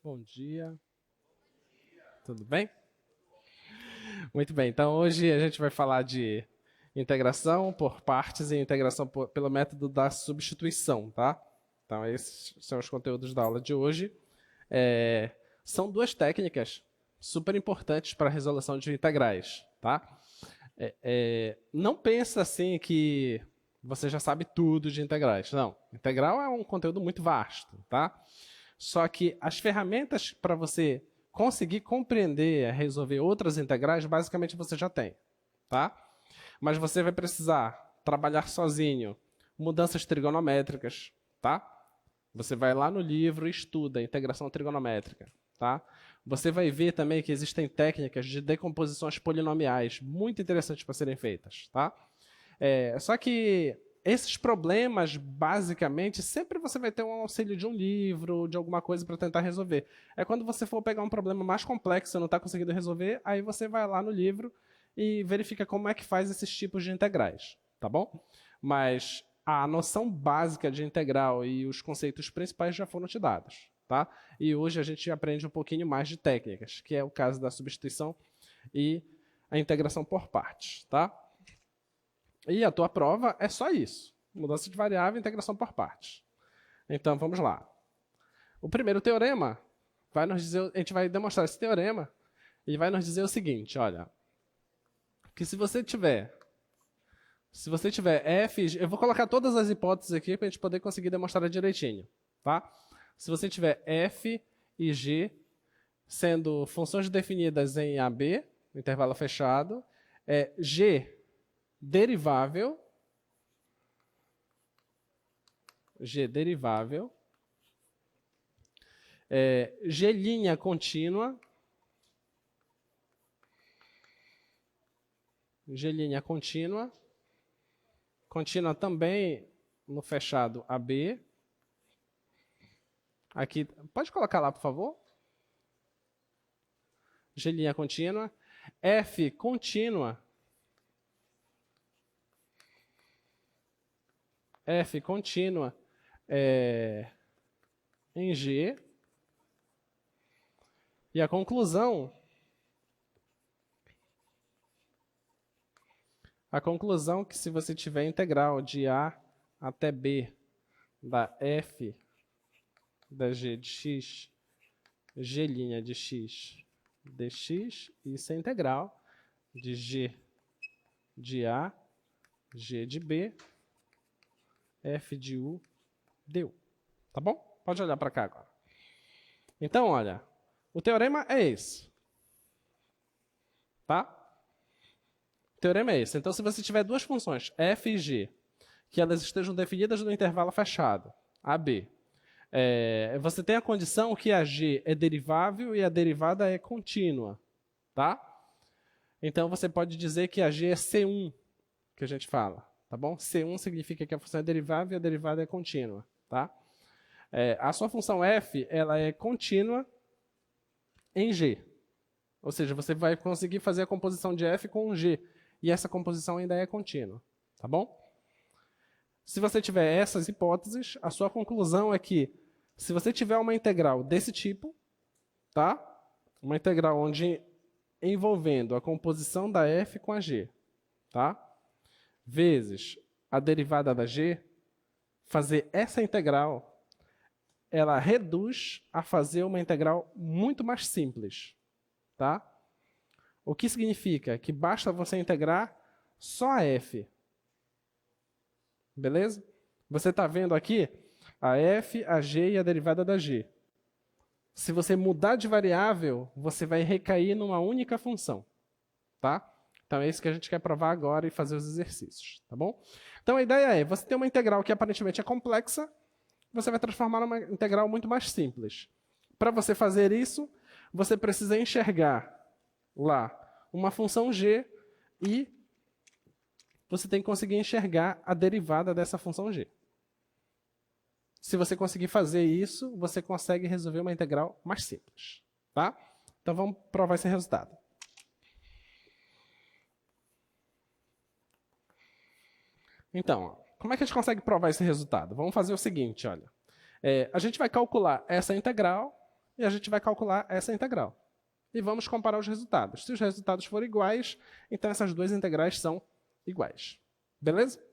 Bom dia. Tudo bem? Muito bem. Então, hoje a gente vai falar de integração por partes e integração pelo método da substituição, tá? Então, esses são os conteúdos da aula de hoje. São duas técnicas super importantes para a resolução de integrais, tá? Não pensa assim que você já sabe tudo de integrais. Não. Integral é um conteúdo muito vasto, tá? Só que as ferramentas para você conseguir compreender, resolver outras integrais, basicamente você já tem, tá? Mas você vai precisar trabalhar sozinho mudanças trigonométricas, tá? Você vai lá no livro e estuda integração trigonométrica, tá? Você vai ver também que existem técnicas de decomposições polinomiais muito interessantes para serem feitas, tá? Só que esses problemas, basicamente, sempre você vai ter um auxílio de um livro, de alguma coisa para tentar resolver. É quando você for pegar um problema mais complexo e não está conseguindo resolver, aí você vai lá no livro e verifica como é que faz esses tipos de integrais, tá bom? Mas a noção básica de integral e os conceitos principais já foram te dados, tá? E hoje a gente aprende um pouquinho mais de técnicas, que é o caso da substituição e a integração por partes, tá? E a tua prova é só isso. Mudança de variável e integração por partes. Então, vamos lá. O primeiro teorema vai nos dizer, a gente vai demonstrar esse teorema e vai nos dizer o seguinte, olha, que se você tiver f, eu vou colocar todas as hipóteses aqui para a gente poder conseguir demonstrar direitinho, tá? Se você tiver f e g sendo funções definidas em AB, intervalo fechado, g derivável, g' contínua, contínua também no fechado AB. Aqui, pode colocar lá, por favor? G' contínua, f contínua, em G. E a conclusão que se você tiver integral de A até B da f da g de x, g' de x dx, isso é integral de g de A, g de B, f de u, du. Tá bom? Pode olhar para cá agora. Então, olha, o teorema é esse. Tá? O teorema é esse. Então, se você tiver duas funções, f e g, que elas estejam definidas no intervalo fechado, AB, você tem a condição que a g é derivável e a derivada é contínua. Tá? Então, você pode dizer que a g é C1, que a gente fala. Tá bom? C1 significa que a função é derivável e a derivada é contínua. Tá? A sua função f ela é contínua em G. Ou seja, você vai conseguir fazer a composição de f com um G. E essa composição ainda é contínua. Tá bom? Se você tiver essas hipóteses, a sua conclusão é que se você tiver uma integral desse tipo, tá? Uma integral onde envolvendo a composição da f com a g, tá? Vezes a derivada da g, fazer essa integral, ela reduz a fazer uma integral muito mais simples. Tá? O que significa que basta você integrar só a f. Beleza? Você está vendo aqui a f, a g e a derivada da g. Se você mudar de variável, você vai recair numa única função. Tá? Então é isso que a gente quer provar agora e fazer os exercícios. Tá bom? Então a ideia é, você tem uma integral que aparentemente é complexa, você vai transformar numa integral muito mais simples. Para você fazer isso, você precisa enxergar lá uma função g e você tem que conseguir enxergar a derivada dessa função g. Se você conseguir fazer isso, você consegue resolver uma integral mais simples. Tá? Então vamos provar esse resultado. Então, como é que a gente consegue provar esse resultado? Vamos fazer o seguinte, olha. A gente vai calcular essa integral e a gente vai calcular essa integral. E vamos comparar os resultados. Se os resultados forem iguais, então essas duas integrais são iguais. Beleza?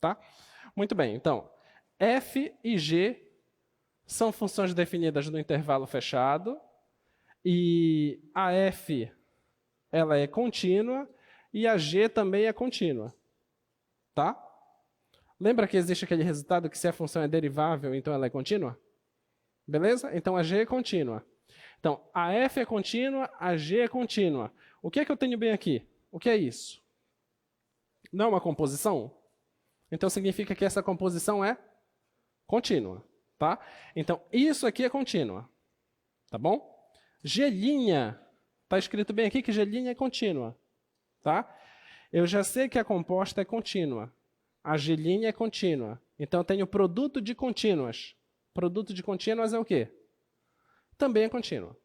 Tá? Muito bem, então, f e g são funções definidas no intervalo fechado, e a f ela é contínua, e a g também é contínua. Tá? Lembra que existe aquele resultado que se a função é derivável, então ela é contínua? Beleza? Então a g é contínua. Então, a f é contínua, a g é contínua. O que é que eu tenho bem aqui? O que é isso? Não é uma composição? Então significa que essa composição é contínua. Tá? Então, isso aqui é contínua. Tá bom? G', está escrito bem aqui que G' é contínua. Tá? Eu já sei que a composta é contínua. A G' é contínua. Então, eu tenho produto de contínuas. Produto de contínuas é o quê? Também é contínua.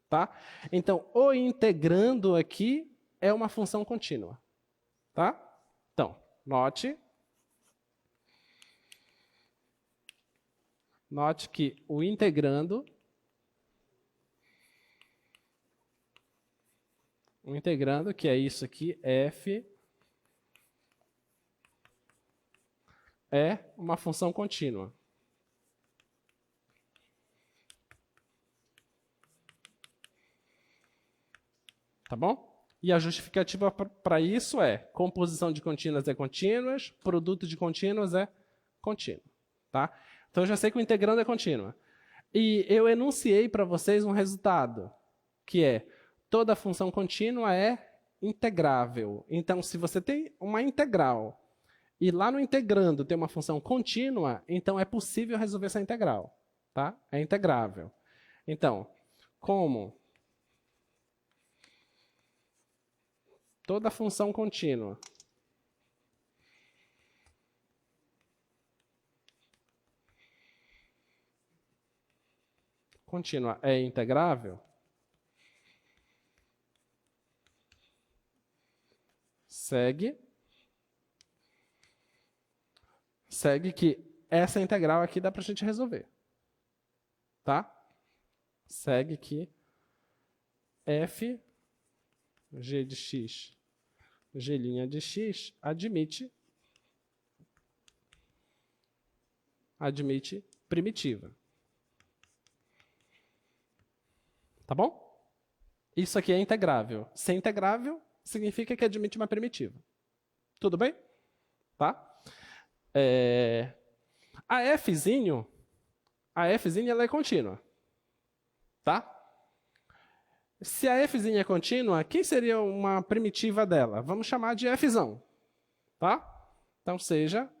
Tá? Então, o integrando aqui é uma função contínua. Tá? Então, note que o integrando que é isso aqui, f, é uma função contínua. Tá bom? E a justificativa para isso é composição de contínuas é contínuas, produto de contínuas é contínuo. Tá? Então, eu já sei que o integrando é contínua. E eu enunciei para vocês um resultado, que é toda função contínua é integrável. Então, se você tem uma integral e lá no integrando tem uma função contínua, então é possível resolver essa integral. Tá? É integrável. Então, como toda função contínua é integrável, segue que essa integral aqui dá para a gente resolver. Tá? Segue que f g de x, g' de x admite primitiva. Tá bom? Isso aqui é integrável. Se é integrável, significa que admite uma primitiva. Tudo bem? Tá? A fzinho ela é contínua. Tá? Se a fzinha é contínua, quem seria uma primitiva dela? Vamos chamar de fzão. Tá? Então, seja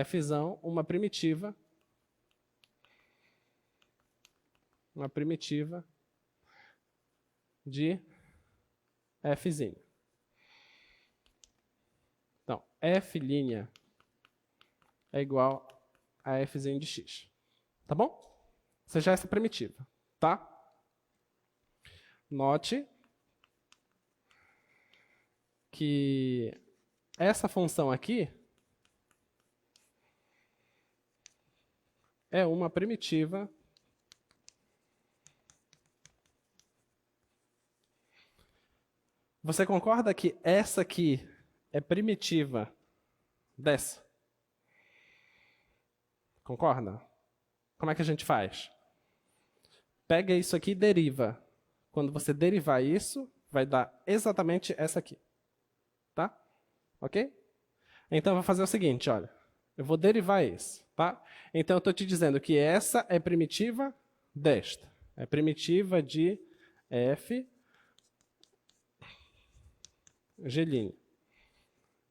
fzão uma primitiva de fzinho. Então, f' é igual a fzinho de x. Tá bom? Seja essa primitiva. Tá? Note que essa função aqui é uma primitiva Você concorda que essa aqui é primitiva dessa? Concorda? Como é que a gente faz? Pega isso aqui e deriva. Quando você derivar isso, vai dar exatamente essa aqui. Tá? Ok? Então, eu vou fazer o seguinte, olha. Eu vou derivar isso, tá? Então, eu estou te dizendo que essa é primitiva desta. É primitiva de f g'.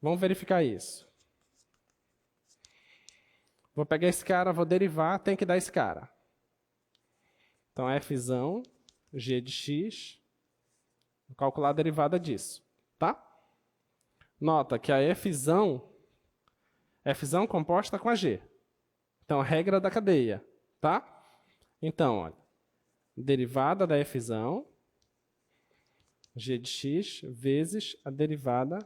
Vamos verificar isso. Vou pegar esse cara, vou derivar, tem que dar esse cara. Então, fzão, g de x, vou calcular a derivada disso, tá? Nota que a fzão composta com a g. Então, a regra da cadeia, tá? Então, olha, derivada da fzão, g de x, vezes a derivada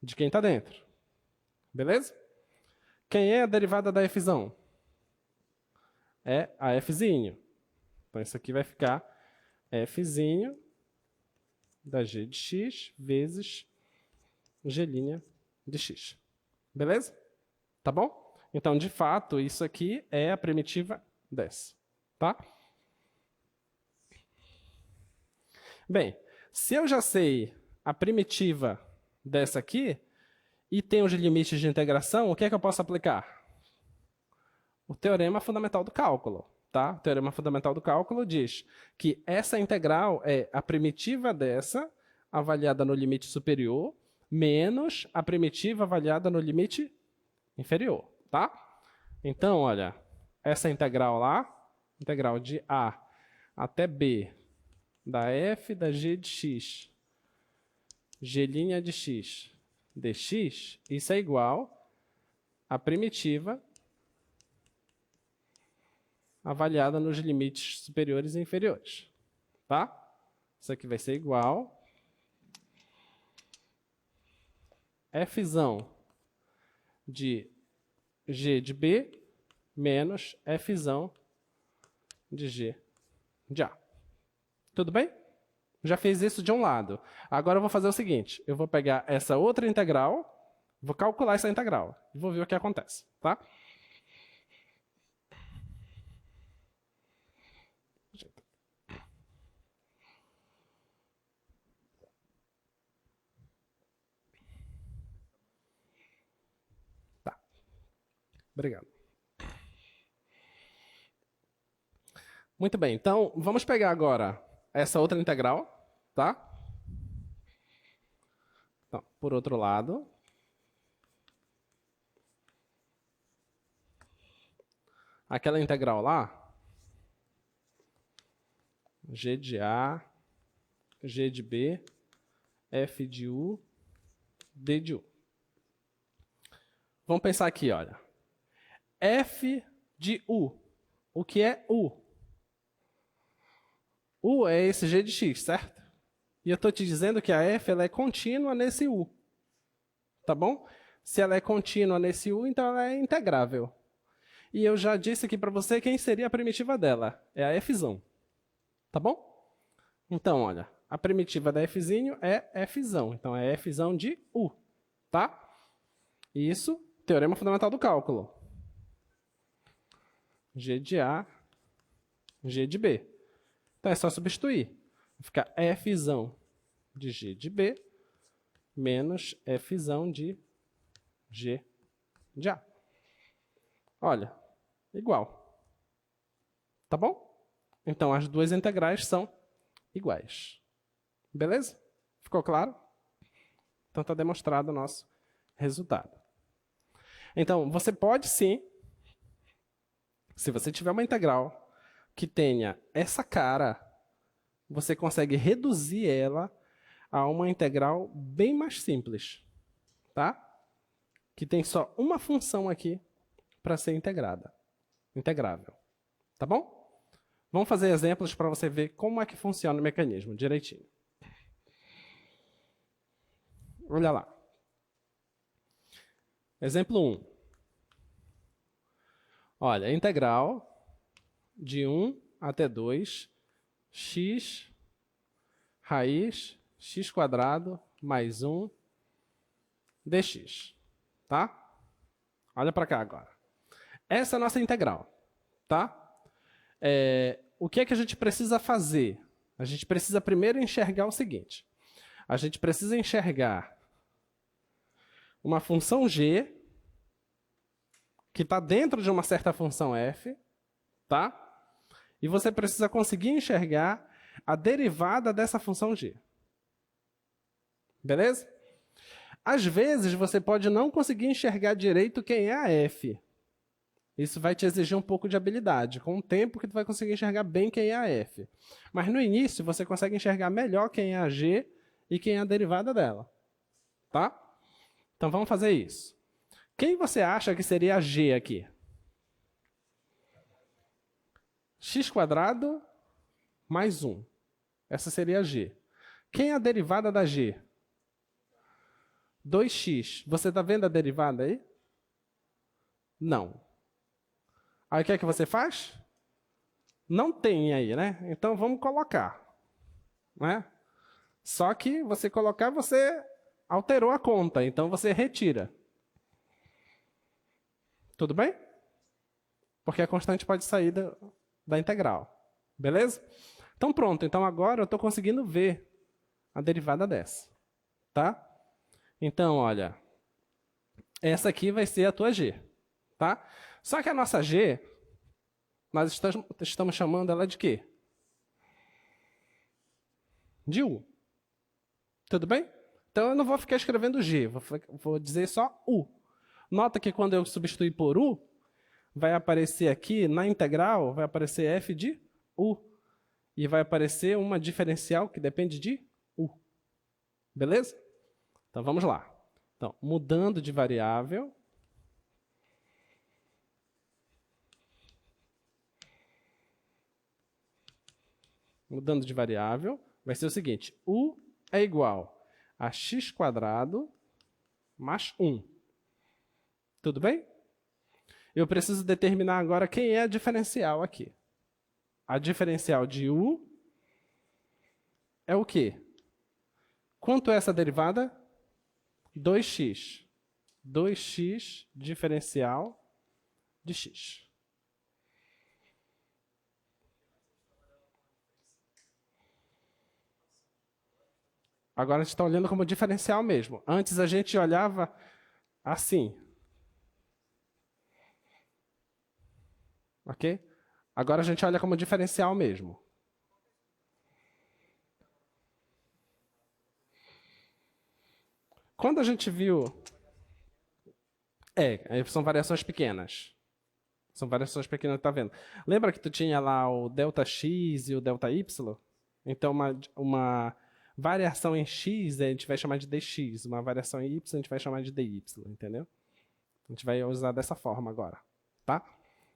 de quem está dentro. Beleza? Quem é a derivada da fzão? É a fzinho. Então, isso aqui vai ficar fzinho da g de x vezes g' de x. Beleza? Tá bom? Então, de fato, isso aqui é a primitiva dessa. Tá? Bem, se eu já sei a primitiva dessa aqui e tenho os limites de integração, o que é que eu posso aplicar? O teorema fundamental do cálculo. Tá? O teorema fundamental do cálculo diz que essa integral é a primitiva dessa, avaliada no limite superior, menos a primitiva avaliada no limite inferior. Tá? Então, olha, essa integral lá, integral de A até B, da f da g de x, g' de x, dx, isso é igual à primitiva avaliada nos limites superiores e inferiores. Tá? Isso aqui vai ser igual fzão de g de b menos fzão de g de a. Tudo bem? Já fiz isso de um lado. Agora eu vou fazer o seguinte, eu vou pegar essa outra integral, vou calcular essa integral e vou ver o que acontece. Tá? Obrigado. Muito bem, então vamos pegar agora essa outra integral, tá? Então, por outro lado, aquela integral lá, g de a, g de b, f de u, d de u. Vamos pensar aqui, olha. F de u. O que é u? U é esse g de x, certo? E eu estou te dizendo que a f ela é contínua nesse u. Tá bom? Se ela é contínua nesse u, então ela é integrável. E eu já disse aqui para você quem seria a primitiva dela. É a fzão. Tá bom? Então, olha, a primitiva da fzinho é fzão. Então, é fzão de u. Tá? Isso, teorema fundamental do cálculo. G de A, G de B. Então, é só substituir. Vai ficar fzão de G de B menos fzão de G de A. Olha, igual. Tá bom? Então, as duas integrais são iguais. Beleza? Ficou claro? Então, está demonstrado o nosso resultado. Então, você pode sim, se você tiver uma integral que tenha essa cara, você consegue reduzir ela a uma integral bem mais simples, tá? Que tem só uma função aqui para ser integrável. Tá bom? Vamos fazer exemplos para você ver como é que funciona o mecanismo direitinho. Olha lá. Exemplo 1. Olha, integral de 1 até 2, x raiz x² mais 1 dx. Tá? Olha para cá agora. Essa é a nossa integral. Tá? O que é que a gente precisa fazer? A gente precisa primeiro enxergar o seguinte. A gente precisa enxergar uma função g que está dentro de uma certa função f, tá? E você precisa conseguir enxergar a derivada dessa função g. Beleza? Às vezes, você pode não conseguir enxergar direito quem é a f. Isso vai te exigir um pouco de habilidade. Com o tempo que tu vai conseguir enxergar bem quem é a f. Mas no início, você consegue enxergar melhor quem é a g e quem é a derivada dela. Tá? Então, vamos fazer isso. Quem você acha que seria a g aqui? x² mais 1. Essa seria a g. Quem é a derivada da g? 2x. Você está vendo a derivada aí? Não. Aí o que é que você faz? Não tem aí, né? Então vamos colocar, né? Só que você colocar, você alterou a conta, então você retira. Tudo bem? Porque a constante pode sair da integral. Beleza? Então pronto, então agora eu estou conseguindo ver a derivada dessa. Tá? Então, olha, essa aqui vai ser a tua g. Tá? Só que a nossa g, nós estamos chamando ela de quê? De u. Tudo bem? Então eu não vou ficar escrevendo g, vou dizer só u. Nota que quando eu substituir por u, vai aparecer aqui na integral, vai aparecer f de u. E vai aparecer uma diferencial que depende de u. Beleza? Então vamos lá. Então, mudando de variável. Mudando de variável, vai ser o seguinte: u é igual a x² mais 1. Tudo bem? Eu preciso determinar agora quem é a diferencial aqui. A diferencial de u é o quê? Quanto é essa derivada? 2x. 2x diferencial de x. Agora a gente está olhando como diferencial mesmo. Antes a gente olhava assim. Ok? Agora a gente olha como diferencial mesmo. Quando a gente viu... são variações pequenas. São variações pequenas, tá vendo? Lembra que tu tinha lá o ΔX e o ΔY? Então, uma variação em x a gente vai chamar de dx, uma variação em y a gente vai chamar de dy, entendeu? A gente vai usar dessa forma agora, tá?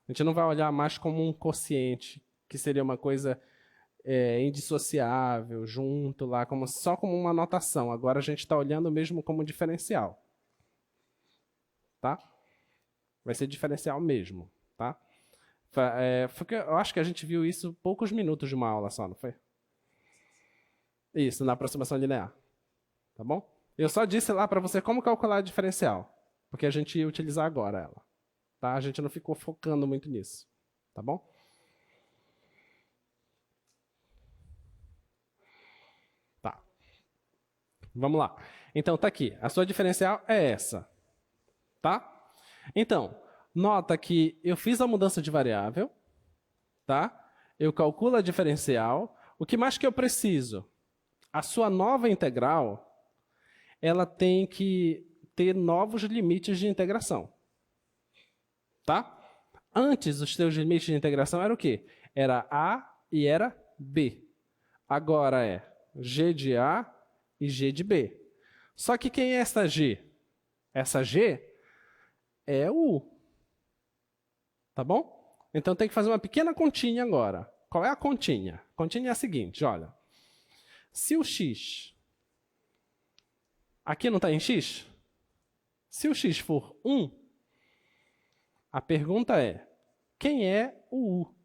A gente não vai olhar mais como um quociente, que seria uma coisa indissociável, junto lá, só como uma notação. Agora a gente está olhando mesmo como diferencial. Tá? Vai ser diferencial mesmo. Tá? Eu acho que a gente viu isso poucos minutos de uma aula só, não foi? Isso, na aproximação linear. Tá bom? Eu só disse lá para você como calcular a diferencial, porque a gente ia utilizar agora ela. Tá? A gente não ficou focando muito nisso. Tá bom? Tá. Vamos lá. Então, tá aqui. A sua diferencial é essa. Tá? Então, nota que eu fiz a mudança de variável. Tá? Eu calculo a diferencial. O que mais que eu preciso? A sua nova integral, ela tem que ter novos limites de integração. Tá? Antes, os seus limites de integração eram o quê? Era A e era B. Agora é G de A e G de B. Só que quem é essa G? Essa G é o U. Tá bom? Então tem que fazer uma pequena continha agora. Qual é a continha? A continha é a seguinte, olha. Se o x... Aqui não está em x? Se o x for 1, a pergunta é, quem é o U?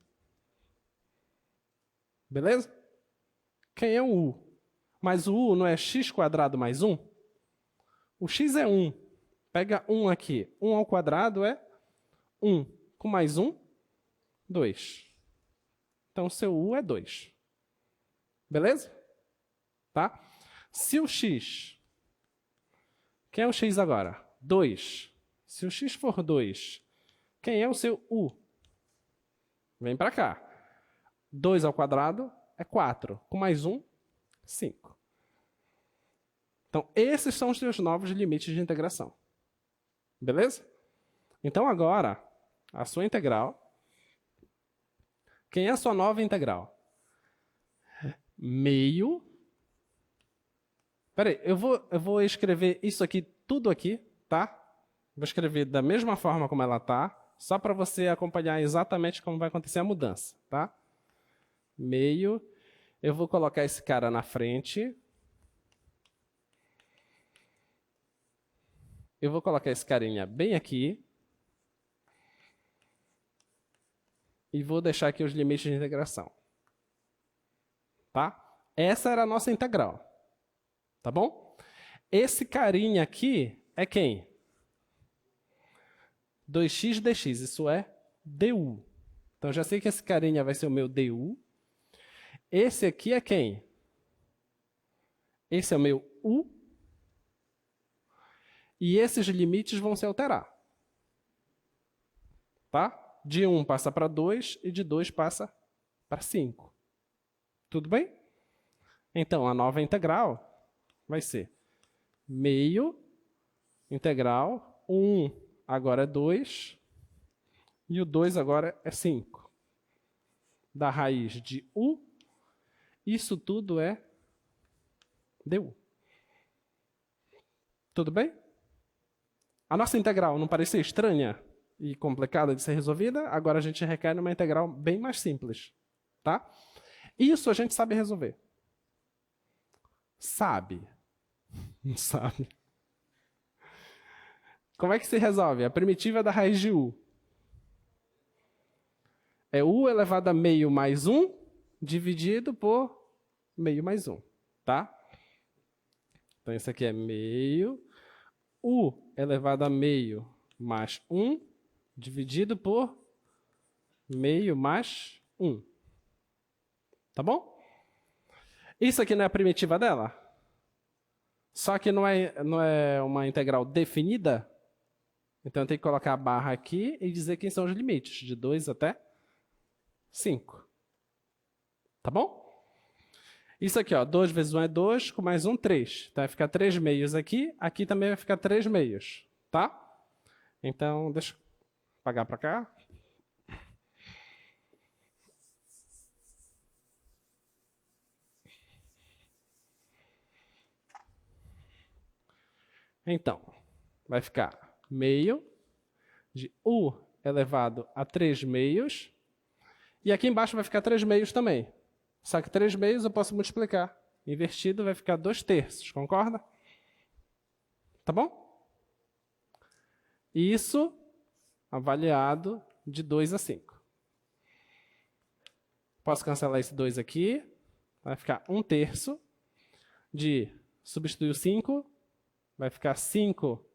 Beleza? Quem é o U? Mas o U não é x² mais 1? O x é 1. Pega 1 aqui. 1 ao quadrado é 1. Com mais 1, 2. Então, o seu U é 2. Beleza? Tá? Se o x... Quem é o x agora? 2. Se o x for 2, quem é o seu U? Vem para cá. 2 ao quadrado é 4. Com mais 1, 5. Então, esses são os seus novos limites de integração. Beleza? Então, agora, a sua integral. Quem é a sua nova integral? Meio. Espera aí, eu vou escrever isso aqui, tudo aqui, tá? Vou escrever da mesma forma como ela está, só para você acompanhar exatamente como vai acontecer a mudança, tá? Meio. Eu vou colocar esse cara na frente. Eu vou colocar esse carinha bem aqui. e vou deixar aqui os limites de integração. Tá? Essa era a nossa integral. Tá bom? Esse carinha aqui é quem? 2x dx, isso é du. Então, já sei que esse carinha vai ser o meu du. Esse aqui é quem? Esse é o meu u. E esses limites vão se alterar. Tá? De 1 passa para 2 e de 2 passa para 5. Tudo bem? Então, a nova integral vai ser meio integral. O 1 agora é 2 e o 2 agora é 5. Da raiz de u, isso tudo é du. Tudo bem? A nossa integral não parecia estranha e complicada de ser resolvida? Agora a gente requer uma integral bem mais simples. Tá? Isso a gente sabe resolver. Sabe? Não sabe. Como é que se resolve? A primitiva da raiz de u. É u elevado a meio mais 1 dividido por meio mais 1. Tá? Então, isso aqui é meio. U elevado a meio mais 1 dividido por meio mais 1. Tá bom? Isso aqui não é a primitiva dela? Só que não é uma integral definida? Então, eu tenho que colocar a barra aqui e dizer quem são os limites, de 2 até 5. Tá bom? Isso aqui, ó, 2 vezes 1 é 2, com mais 1, 3. Então, vai ficar 3 meios aqui. Aqui também vai ficar 3 meios. Tá? Então, deixa eu apagar para cá. Então, vai ficar meio de u elevado a 3 meios. E aqui embaixo vai ficar 3 meios também. Só que 3 meios eu posso multiplicar. Invertido vai ficar 2 terços, concorda? Tá bom? Isso avaliado de 2 a 5. Posso cancelar esse 2 aqui. Vai ficar 1 terço de substituir o 5. Vai ficar 5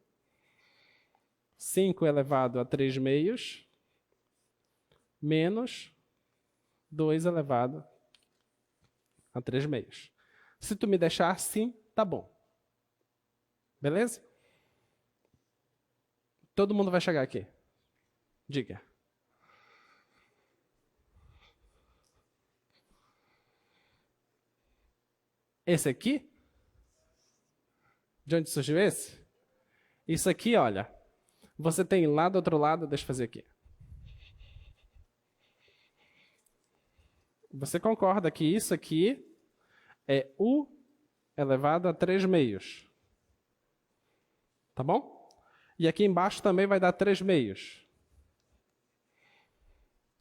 elevado a 3 meios menos 2 elevado a 3 meios. Se tu me deixar assim, tá bom. Beleza? Todo mundo vai chegar aqui. Diga. Esse aqui? De onde surgiu esse? Isso aqui, olha. Você tem lá do outro lado, deixa eu fazer aqui. Você concorda que isso aqui é u elevado a 3 meios. Tá bom? E aqui embaixo também vai dar 3 meios.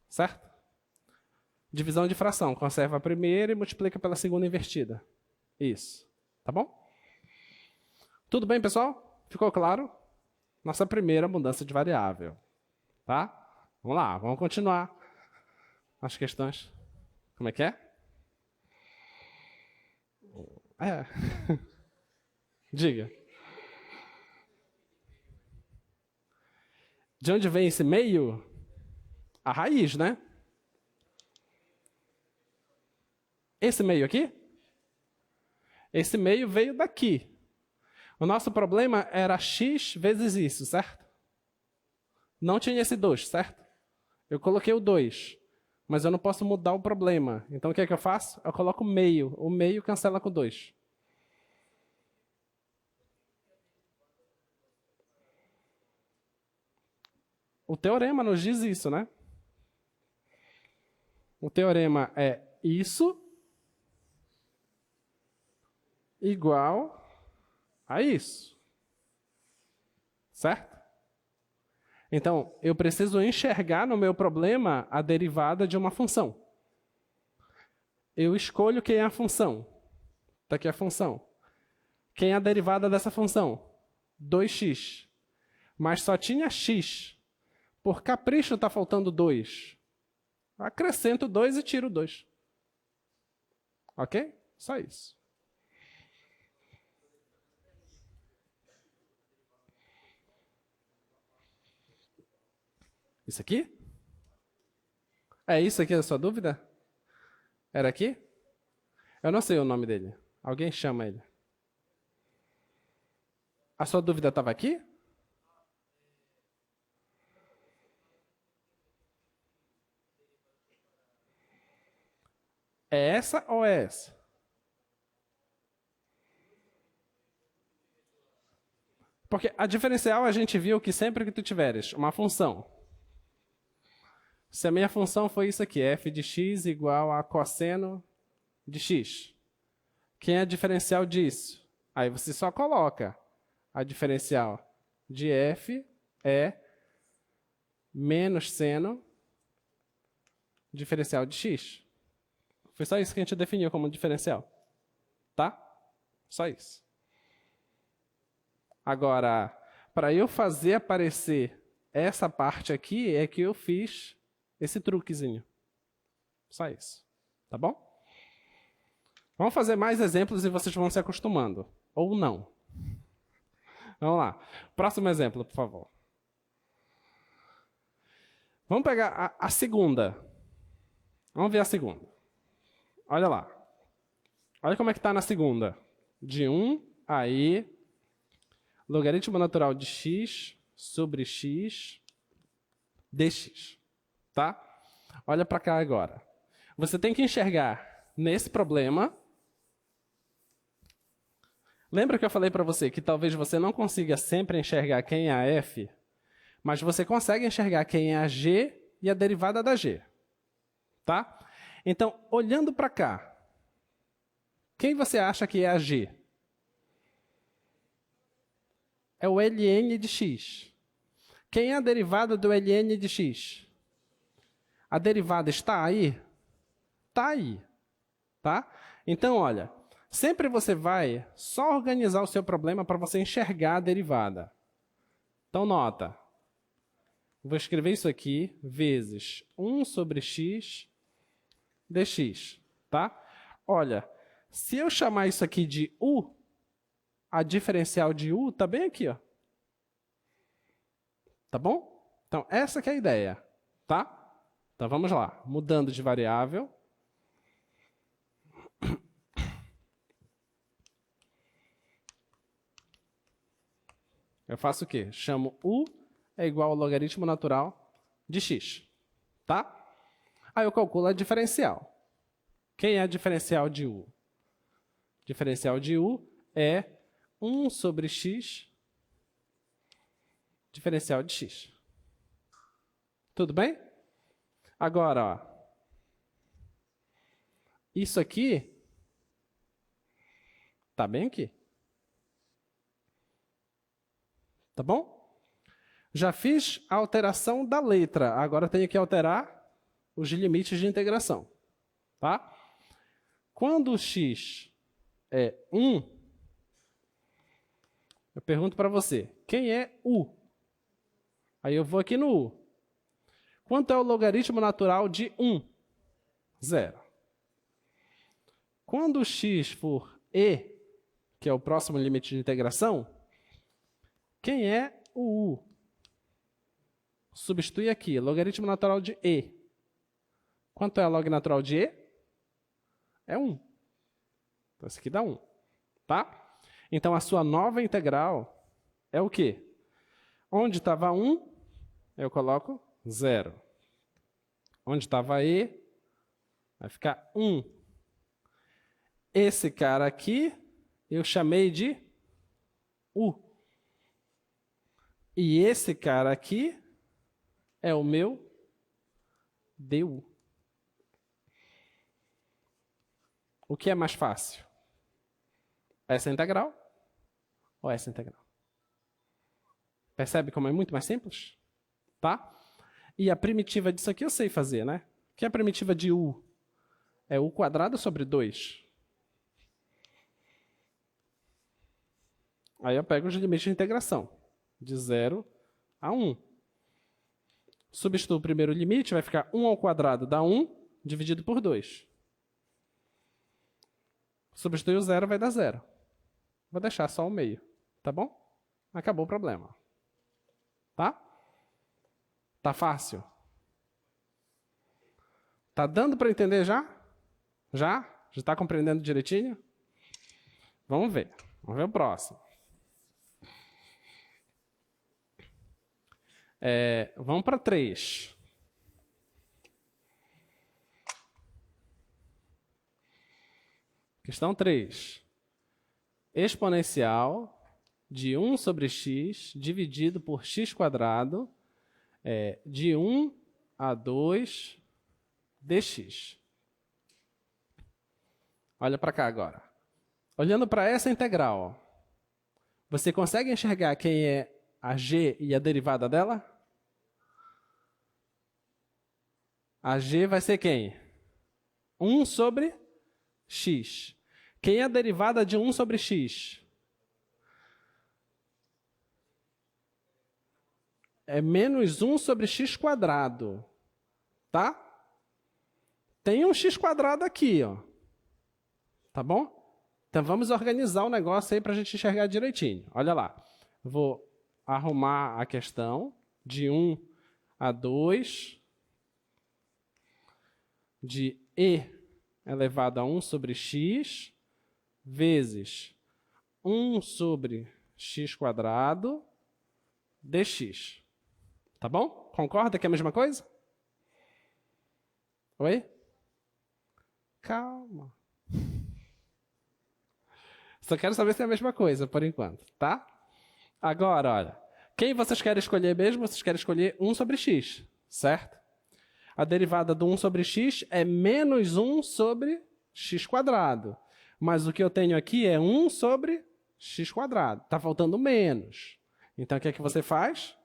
Certo? Divisão de fração. Conserva a primeira e multiplica pela segunda invertida. Isso. Tá bom? Tudo bem, pessoal? Ficou claro? Nossa primeira mudança de variável. Tá? Vamos lá, vamos continuar as questões. Como é que é? Diga. De onde vem esse meio? A raiz, né? Esse meio aqui? Esse meio veio daqui. O nosso problema era x vezes isso, certo? Não tinha esse 2, certo? Eu coloquei o 2, mas eu não posso mudar o problema. Então, o que é que eu faço? Eu coloco meio. O meio cancela com 2. O teorema nos diz isso, né? O teorema é isso igual a isso. Certo? Então, eu preciso enxergar no meu problema a derivada de uma função. Eu escolho quem é a função. Está aqui a função. Quem é a derivada dessa função? 2x. Mas só tinha x. Por capricho está faltando 2. Acrescento 2 e tiro 2. Ok? Só isso. Isso aqui? É isso aqui a sua dúvida? Era aqui? Eu não sei o nome dele. Alguém chama ele. A sua dúvida estava aqui? É essa ou é essa? Porque a diferencial a gente viu que sempre que tu tiveres uma função, se a minha função foi isso aqui, f de x igual a cosseno de x. Quem é a diferencial disso? Aí você só coloca a diferencial de f é menos seno diferencial de x. Foi só isso que a gente definiu como diferencial. Tá? Só isso. Agora, para eu fazer aparecer essa parte aqui, é que eu fiz esse truquezinho. Só isso. Tá bom? Vamos fazer mais exemplos e vocês vão se acostumando. Ou não. Vamos lá. Próximo exemplo, por favor. Vamos pegar a segunda. Vamos ver a segunda. Olha lá. Olha como é que está na segunda. De 1, aí, logaritmo natural de x sobre x dx. Tá? Olha para cá agora. Você tem que enxergar nesse problema. Lembra que eu falei para você que talvez você não consiga sempre enxergar quem é a f, mas você consegue enxergar quem é a g e a derivada da g. Tá? Então, olhando para cá, quem você acha que é a g? É o ln de x. Quem é a derivada do ln de x? A derivada está aí? Está aí. Tá? Então, olha, sempre você vai só organizar o seu problema para você enxergar a derivada. Então, nota. Vou escrever isso aqui, vezes 1 sobre x dx. Tá? Olha, se eu chamar isso aqui de u, a diferencial de u está bem aqui, ó. Tá bom? Então, essa que é a ideia. Tá? Então, vamos lá. Mudando de variável. Eu faço o quê? Chamo u é igual ao logaritmo natural de x. Tá? Aí eu calculo a diferencial. Quem é a diferencial de u? Diferencial de u é 1 sobre x diferencial de x. Tudo bem? Agora, ó, isso aqui tá bem aqui. Tá bom? Já fiz a alteração da letra, agora tenho que alterar os limites de integração. Tá? Quando o x é 1, eu pergunto para você, quem é u? Aí eu vou aqui no u. Quanto é o logaritmo natural de 1? 0. Quando o x for e, que é o próximo limite de integração, quem é o u? Substitui aqui, logaritmo natural de e. Quanto é a log natural de e? É 1. Então, isso aqui dá 1. Tá? Então, a sua nova integral é o quê? Onde estava 1, eu coloco 0. Onde estava e, vai ficar 1. Esse cara aqui, eu chamei de u. E esse cara aqui é o meu du. O que é mais fácil? Essa integral ou essa integral? Percebe como é muito mais simples? Tá? E a primitiva disso aqui eu sei fazer, né? O que é a primitiva de u? É u quadrado sobre 2. Aí eu pego os limites de integração. De 0 a 1. Substituo o primeiro limite, vai ficar 1 ao quadrado dá 1, dividido por 2. Substitui o zero, vai dar 0. Vou deixar só o meio, tá bom? Acabou o problema. Tá? Tá fácil? Tá dando para entender já? Já? Já está compreendendo direitinho? Vamos ver. Vamos ver o próximo. Vamos para 3. Questão 3. Exponencial de 1 sobre x dividido por x² de 1 a 2 dx. Olha para cá agora. Olhando para essa integral, você consegue enxergar quem é a g e a derivada dela? A g vai ser quem? 1 sobre x. Quem é a derivada de 1 sobre x? É menos 1 sobre x². Tá? Tem um x² aqui, ó. Tá bom? Então vamos organizar o negócio aí para a gente enxergar direitinho. Olha lá. Vou arrumar a questão de 1 a 2 de e elevado a 1 sobre x vezes 1 sobre x² dx. Tá bom? Concorda que é a mesma coisa? Oi? Calma. Só quero saber se é a mesma coisa, por enquanto, tá? Agora, olha. Quem vocês querem escolher mesmo? Vocês querem escolher 1 sobre x, certo? A derivada do 1 sobre x é menos 1 sobre x². Mas o que eu tenho aqui é 1 sobre x². Está faltando menos. Então, o que é que você faz?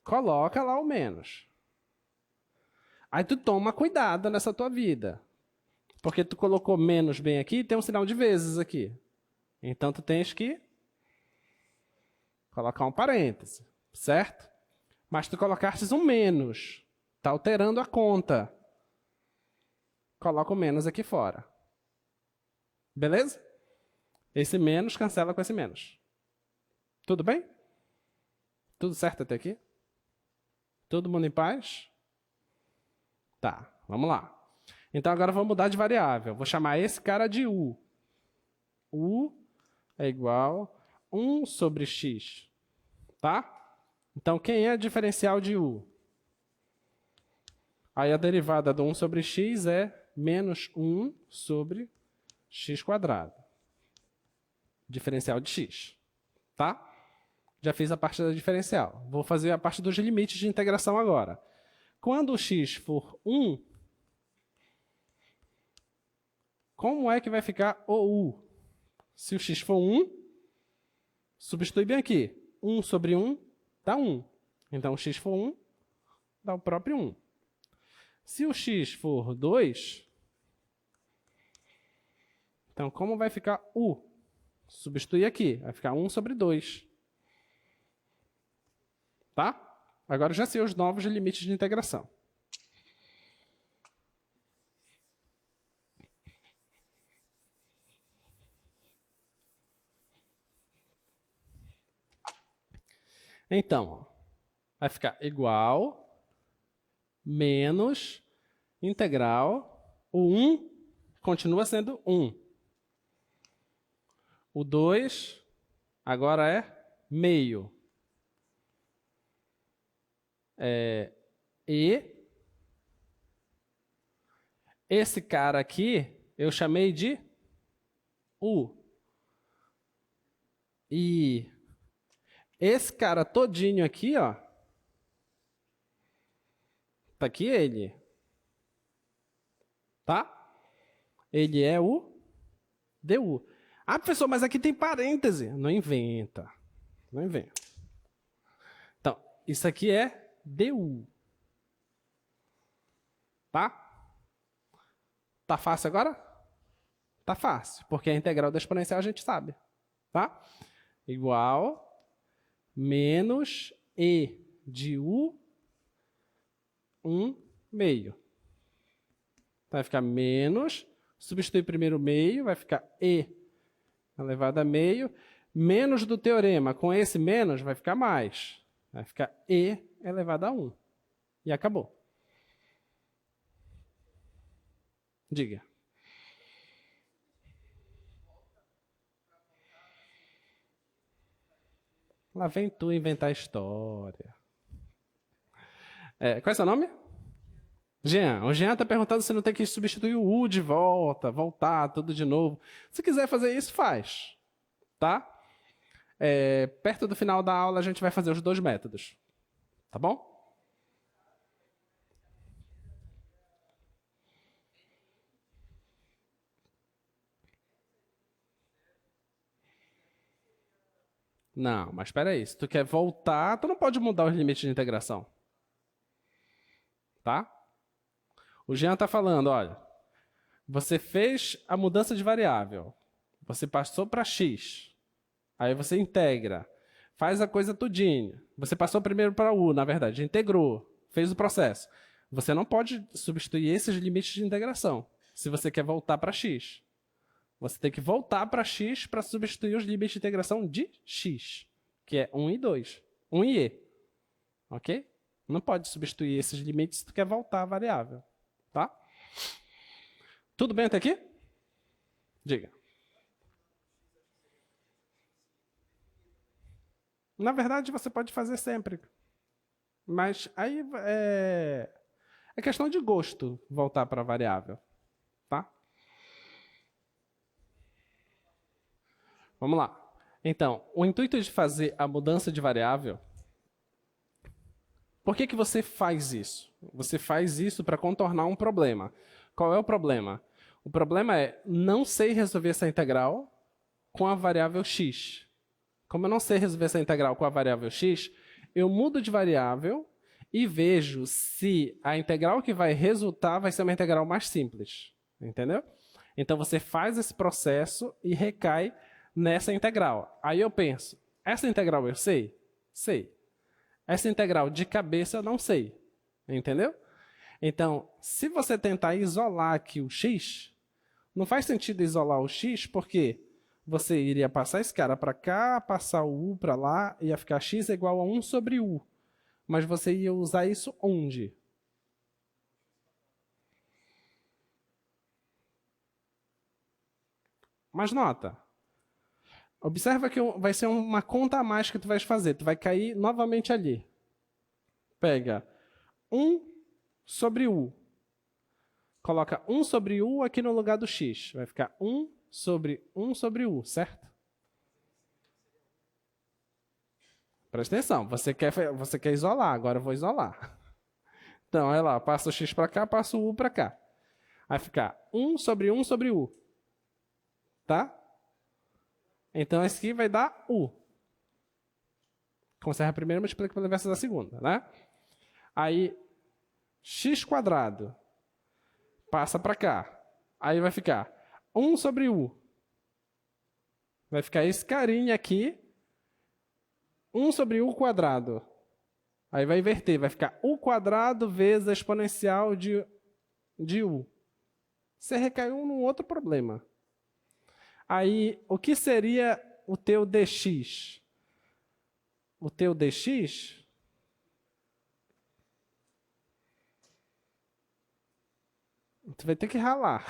Coloca lá o menos. Aí tu toma cuidado nessa tua vida. Porque tu colocou menos bem aqui e tem um sinal de vezes aqui. Então, tu tens que colocar um parêntese, certo? Mas tu colocastes um menos. Está alterando a conta. Coloca o menos aqui fora. Beleza? Esse menos cancela com esse menos. Tudo bem? Tudo certo até aqui? Todo mundo em paz? Tá, vamos lá. Então agora vou mudar de variável. Vou chamar esse cara de u. U é igual a 1 sobre x. Tá? Então quem é a diferencial de u? Aí a derivada do 1 sobre x é menos 1 sobre x². Diferencial de x. Tá? Já fiz a parte da diferencial. Vou fazer a parte dos limites de integração agora. Quando o x for 1, como é que vai ficar o u? Se o x for 1, substitui bem aqui. 1 sobre 1 dá 1. Então, o x for 1, dá o próprio 1. Se o x for 2, então como vai ficar u? Substitui aqui, vai ficar 1 sobre 2. Tá? Agora já sei os novos limites de integração. Então, vai ficar igual, menos, integral, o 1 continua sendo 1. O 2 agora é meio. E esse cara aqui eu chamei de u. E esse cara todinho aqui, ó, tá aqui ele. Tá? Ele é o du. Ah, professor, mas aqui tem parêntese. Não inventa. Não inventa. Então, isso aqui é du. Tá? Tá fácil agora? Tá fácil, porque a integral da exponencial a gente sabe. Tá? Igual menos e de u 1 meio. Vai ficar menos, substitui primeiro o meio, vai ficar E elevado a meio, menos do teorema. Com esse menos, vai ficar mais. Vai ficar E elevado a 1. E acabou. Diga. Lá vem tu inventar história. Qual é seu nome? Jean. O Jean está perguntando se não tem que substituir o U de volta, voltar, tudo de novo. Se quiser fazer isso, faz. Tá? Perto do final da aula, a gente vai fazer os dois métodos. Tá bom? Não, mas espera aí. Se tu quer voltar, tu não pode mudar os limites de integração. Tá? O Jean está falando, olha, você fez a mudança de variável, você passou para x, aí você integra, faz a coisa tudinho, você passou primeiro para u, na verdade, integrou, fez o processo. Você não pode substituir esses limites de integração, se você quer voltar para x. Você tem que voltar para x para substituir os limites de integração de x, que é 1 e 2, 1 e e. Ok? Não pode substituir esses limites se tu quer voltar a variável. Tá? Tudo bem até aqui? Diga. Na verdade, você pode fazer sempre. Mas aí é questão de gosto voltar para a variável. Tá? Vamos lá. Então, o intuito de fazer a mudança de variável... Por que você faz isso? Você faz isso para contornar um problema. Qual é o problema? O problema é, não sei resolver essa integral com a variável x. Como eu não sei resolver essa integral com a variável x, eu mudo de variável e vejo se a integral que vai resultar vai ser uma integral mais simples. Entendeu? Então você faz esse processo e recai nessa integral. Aí eu penso, essa integral eu sei? Sei. Essa integral de cabeça eu não sei. Entendeu? Então, se você tentar isolar aqui o x, não faz sentido isolar o x porque você iria passar esse cara para cá, passar o u para lá, ia ficar x igual a 1 sobre u. Mas você ia usar isso onde? Mas nota, observa que vai ser uma conta a mais que tu vai fazer. Tu vai cair novamente ali. Pega 1 sobre u. Coloca 1 sobre u aqui no lugar do x. Vai ficar 1 sobre u, certo? Presta atenção, você quer isolar, agora eu vou isolar. Então, olha lá, passa o x para cá, passa o u para cá. Vai ficar 1 sobre u. Tá? Então, esse aqui vai dar u. Conserva a primeira e multiplica pelo inverso da segunda, né? Aí, x quadrado passa para cá. Aí vai ficar 1 sobre u. Vai ficar esse carinha aqui. 1 sobre u quadrado. Aí vai inverter. Vai ficar u quadrado vezes a exponencial de u. Você recaiu num outro problema. Aí, o que seria o teu dx? O teu dx... Tu vai ter que ralar.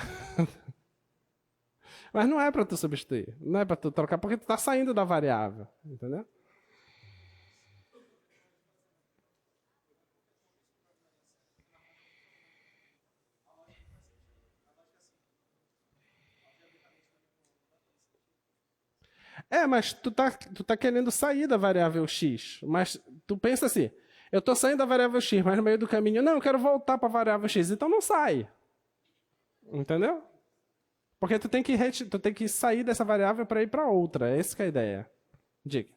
Mas não é para tu substituir. Não é para tu trocar, porque tu está saindo da variável. Entendeu? Mas tu tá querendo sair da variável x. Mas tu pensa assim, eu estou saindo da variável x, mas no meio do caminho, não, eu quero voltar para a variável x. Então não sai. Entendeu? Porque tu tem que sair dessa variável para ir para outra. Essa que é a ideia. Diga.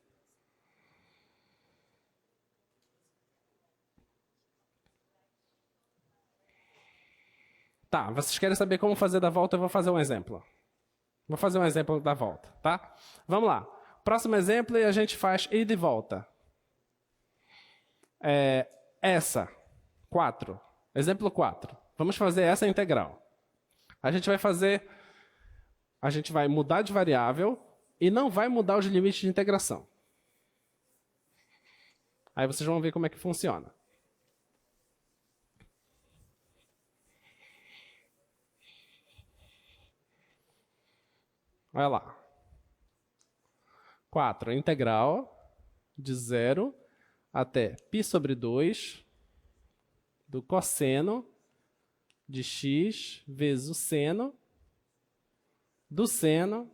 Tá, vocês querem saber como fazer da volta? Eu vou fazer um exemplo. Vou fazer um exemplo da volta, tá? Vamos lá. Próximo exemplo e a gente faz ida e volta. Essa, 4. Exemplo 4. Vamos fazer essa integral. A gente vai mudar de variável e não vai mudar os limites de integração. Aí vocês vão ver como é que funciona. Olha lá. 4. Integral de 0 até π sobre 2 do cosseno de x vezes o seno do seno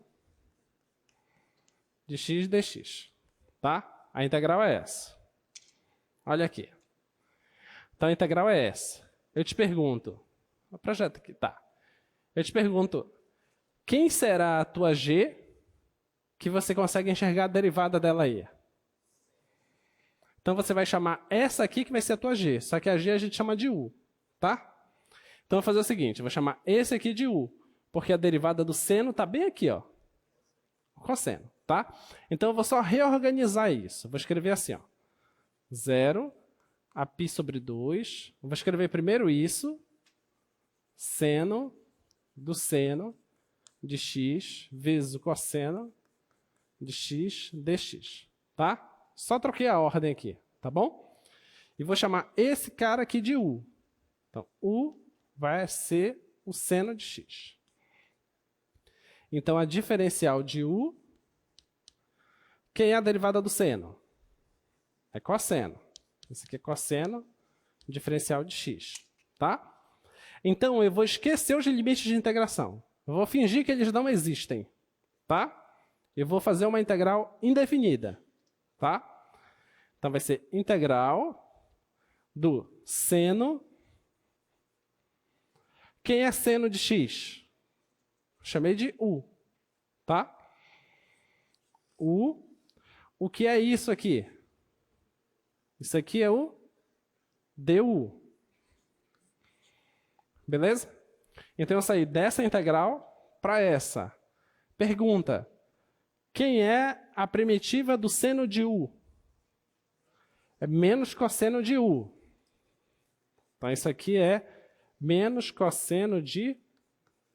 de x dx. Tá? A integral é essa. Olha aqui. Então, a integral é essa. Eu te pergunto... O projeto aqui, tá. Eu te pergunto... Quem será a tua g que você consegue enxergar a derivada dela aí? Então, você vai chamar essa aqui que vai ser a tua g. Só que a g a gente chama de u. Tá? Então, eu vou fazer o seguinte. Eu vou chamar esse aqui de u. Porque a derivada do seno está bem aqui, ó. O cosseno. Tá? Então, eu vou só reorganizar isso. Vou escrever assim, ó. 0 a π sobre 2. Eu vou escrever primeiro isso. Seno do seno de x vezes o cosseno de x dx. Tá? Só troquei a ordem aqui. Tá bom? E vou chamar esse cara aqui de u. Então, u vai ser o seno de x. Então, a diferencial de u... Quem é a derivada do seno? É cosseno. Esse aqui é cosseno diferencial de x. Tá? Então, eu vou esquecer os limites de integração. Eu vou fingir que eles não existem. Tá? Eu vou fazer uma integral indefinida. Tá? Então, vai ser integral do seno... Quem é seno de x? Chamei de u. Tá? U. O que é isso aqui? Isso aqui é o du. Beleza? Então, eu saí dessa integral para essa. Pergunta. Quem é a primitiva do seno de u? É menos cosseno de u. Então, isso aqui é menos cosseno de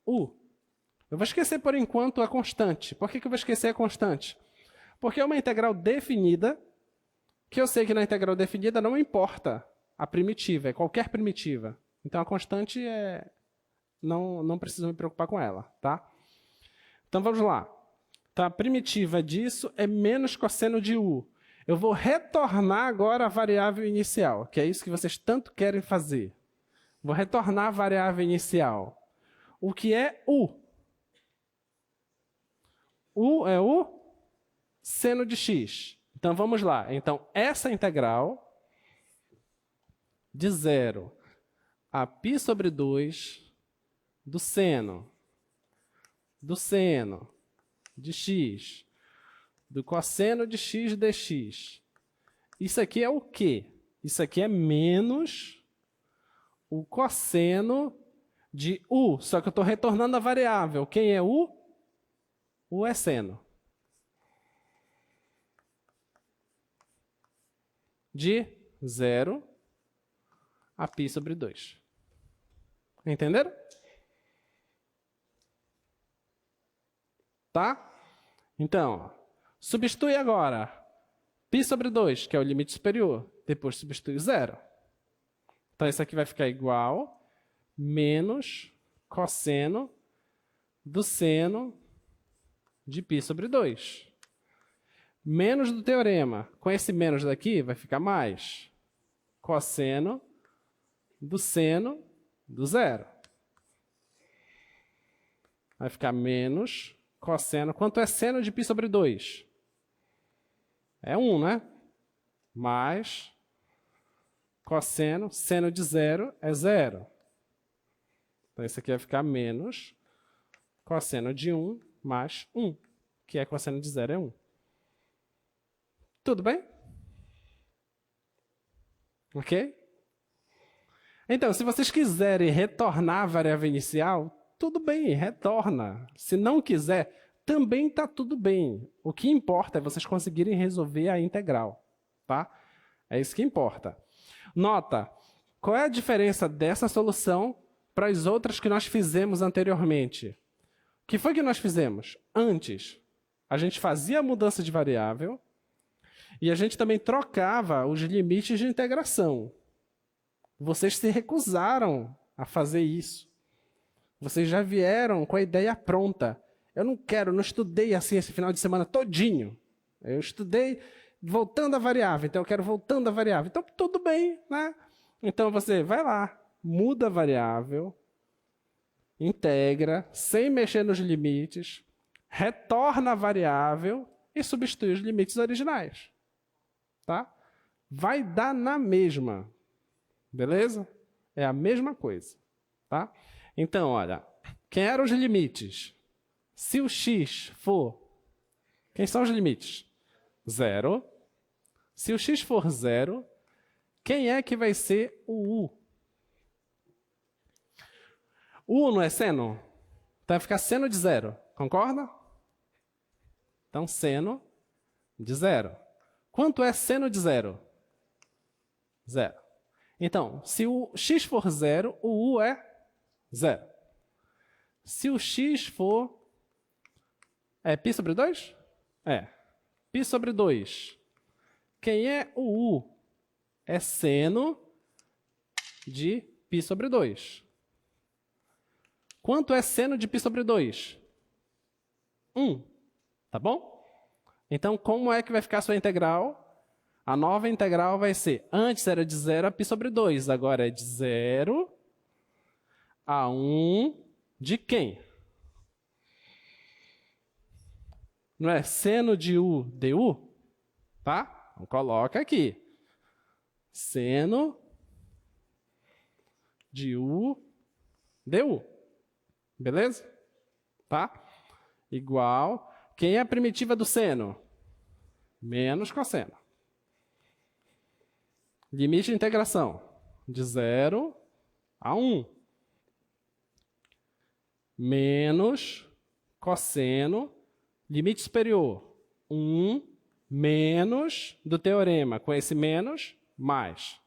u. Eu vou esquecer, por enquanto, a constante. Por que eu vou esquecer a constante? Porque é uma integral definida, que eu sei que na integral definida não importa a primitiva, é qualquer primitiva. Então, a constante não preciso me preocupar com ela. Tá? Então, vamos lá. Então, a primitiva disso é menos cosseno de u. Eu vou retornar agora a variável inicial, que é isso que vocês tanto querem fazer. Vou retornar a variável inicial. O que é u? U é o seno de x. Então, vamos lá. Então, essa integral de 0 a π sobre 2 do seno de x, do cosseno de x dx. Isso aqui é o quê? Isso aqui é menos o cosseno de u, só que eu estou retornando a variável. Quem é u? U é seno. De 0 a π sobre 2. Entenderam? Tá? Então, substitui agora π sobre 2, que é o limite superior. Depois substitui 0. Então, isso aqui vai ficar igual menos cosseno do seno de π sobre 2. Menos do teorema. Com esse menos daqui, vai ficar mais cosseno do seno do 0. Vai ficar menos cosseno. Quanto é seno de π sobre 2? É 1, né? Mais cosseno, seno de 0 é 0. Então, isso aqui vai ficar menos cosseno de 1 mais 1, que é cosseno de 0 é 1. Tudo bem? Ok? Então, se vocês quiserem retornar a variável inicial, tudo bem, retorna. Se não quiser, também está tudo bem. O que importa é vocês conseguirem resolver a integral. Tá? É isso que importa. Nota, qual é a diferença dessa solução para as outras que nós fizemos anteriormente? O que foi que nós fizemos? Antes, a gente fazia a mudança de variável e a gente também trocava os limites de integração. Vocês se recusaram a fazer isso. Vocês já vieram com a ideia pronta. Eu não estudei assim esse final de semana todinho. Eu estudei voltando à variável, então eu quero voltando à variável. Então, tudo bem, né? Então, você vai lá, muda a variável, integra, sem mexer nos limites, retorna a variável e substitui os limites originais. Tá? Vai dar na mesma. Beleza? É a mesma coisa. Tá? Então, olha, quem eram os limites? Se o x for... Quem são os limites? 0. Se o x for 0, quem é que vai ser o u? U não é seno? Então vai ficar seno de 0. Concorda? Então, seno de 0. Quanto é seno de 0? 0. Então, se o x for 0, o u é 0. Se o x for... É π sobre 2? É. π sobre 2. Quem é o u? É seno de π sobre 2. Quanto é seno de π sobre 2? 1. Tá bom? Então, como é que vai ficar a sua integral? A nova integral vai ser, antes era de 0 a π sobre 2, agora é de 0 a 1 de quem? Não é seno de u du? Tá? Então, coloca aqui. Seno de u du. Beleza? Tá? Igual. Quem é a primitiva do seno? Menos cosseno. Limite de integração. De 0 a 1. Menos cosseno. Limite superior. 1 menos do teorema. Com esse menos, mais.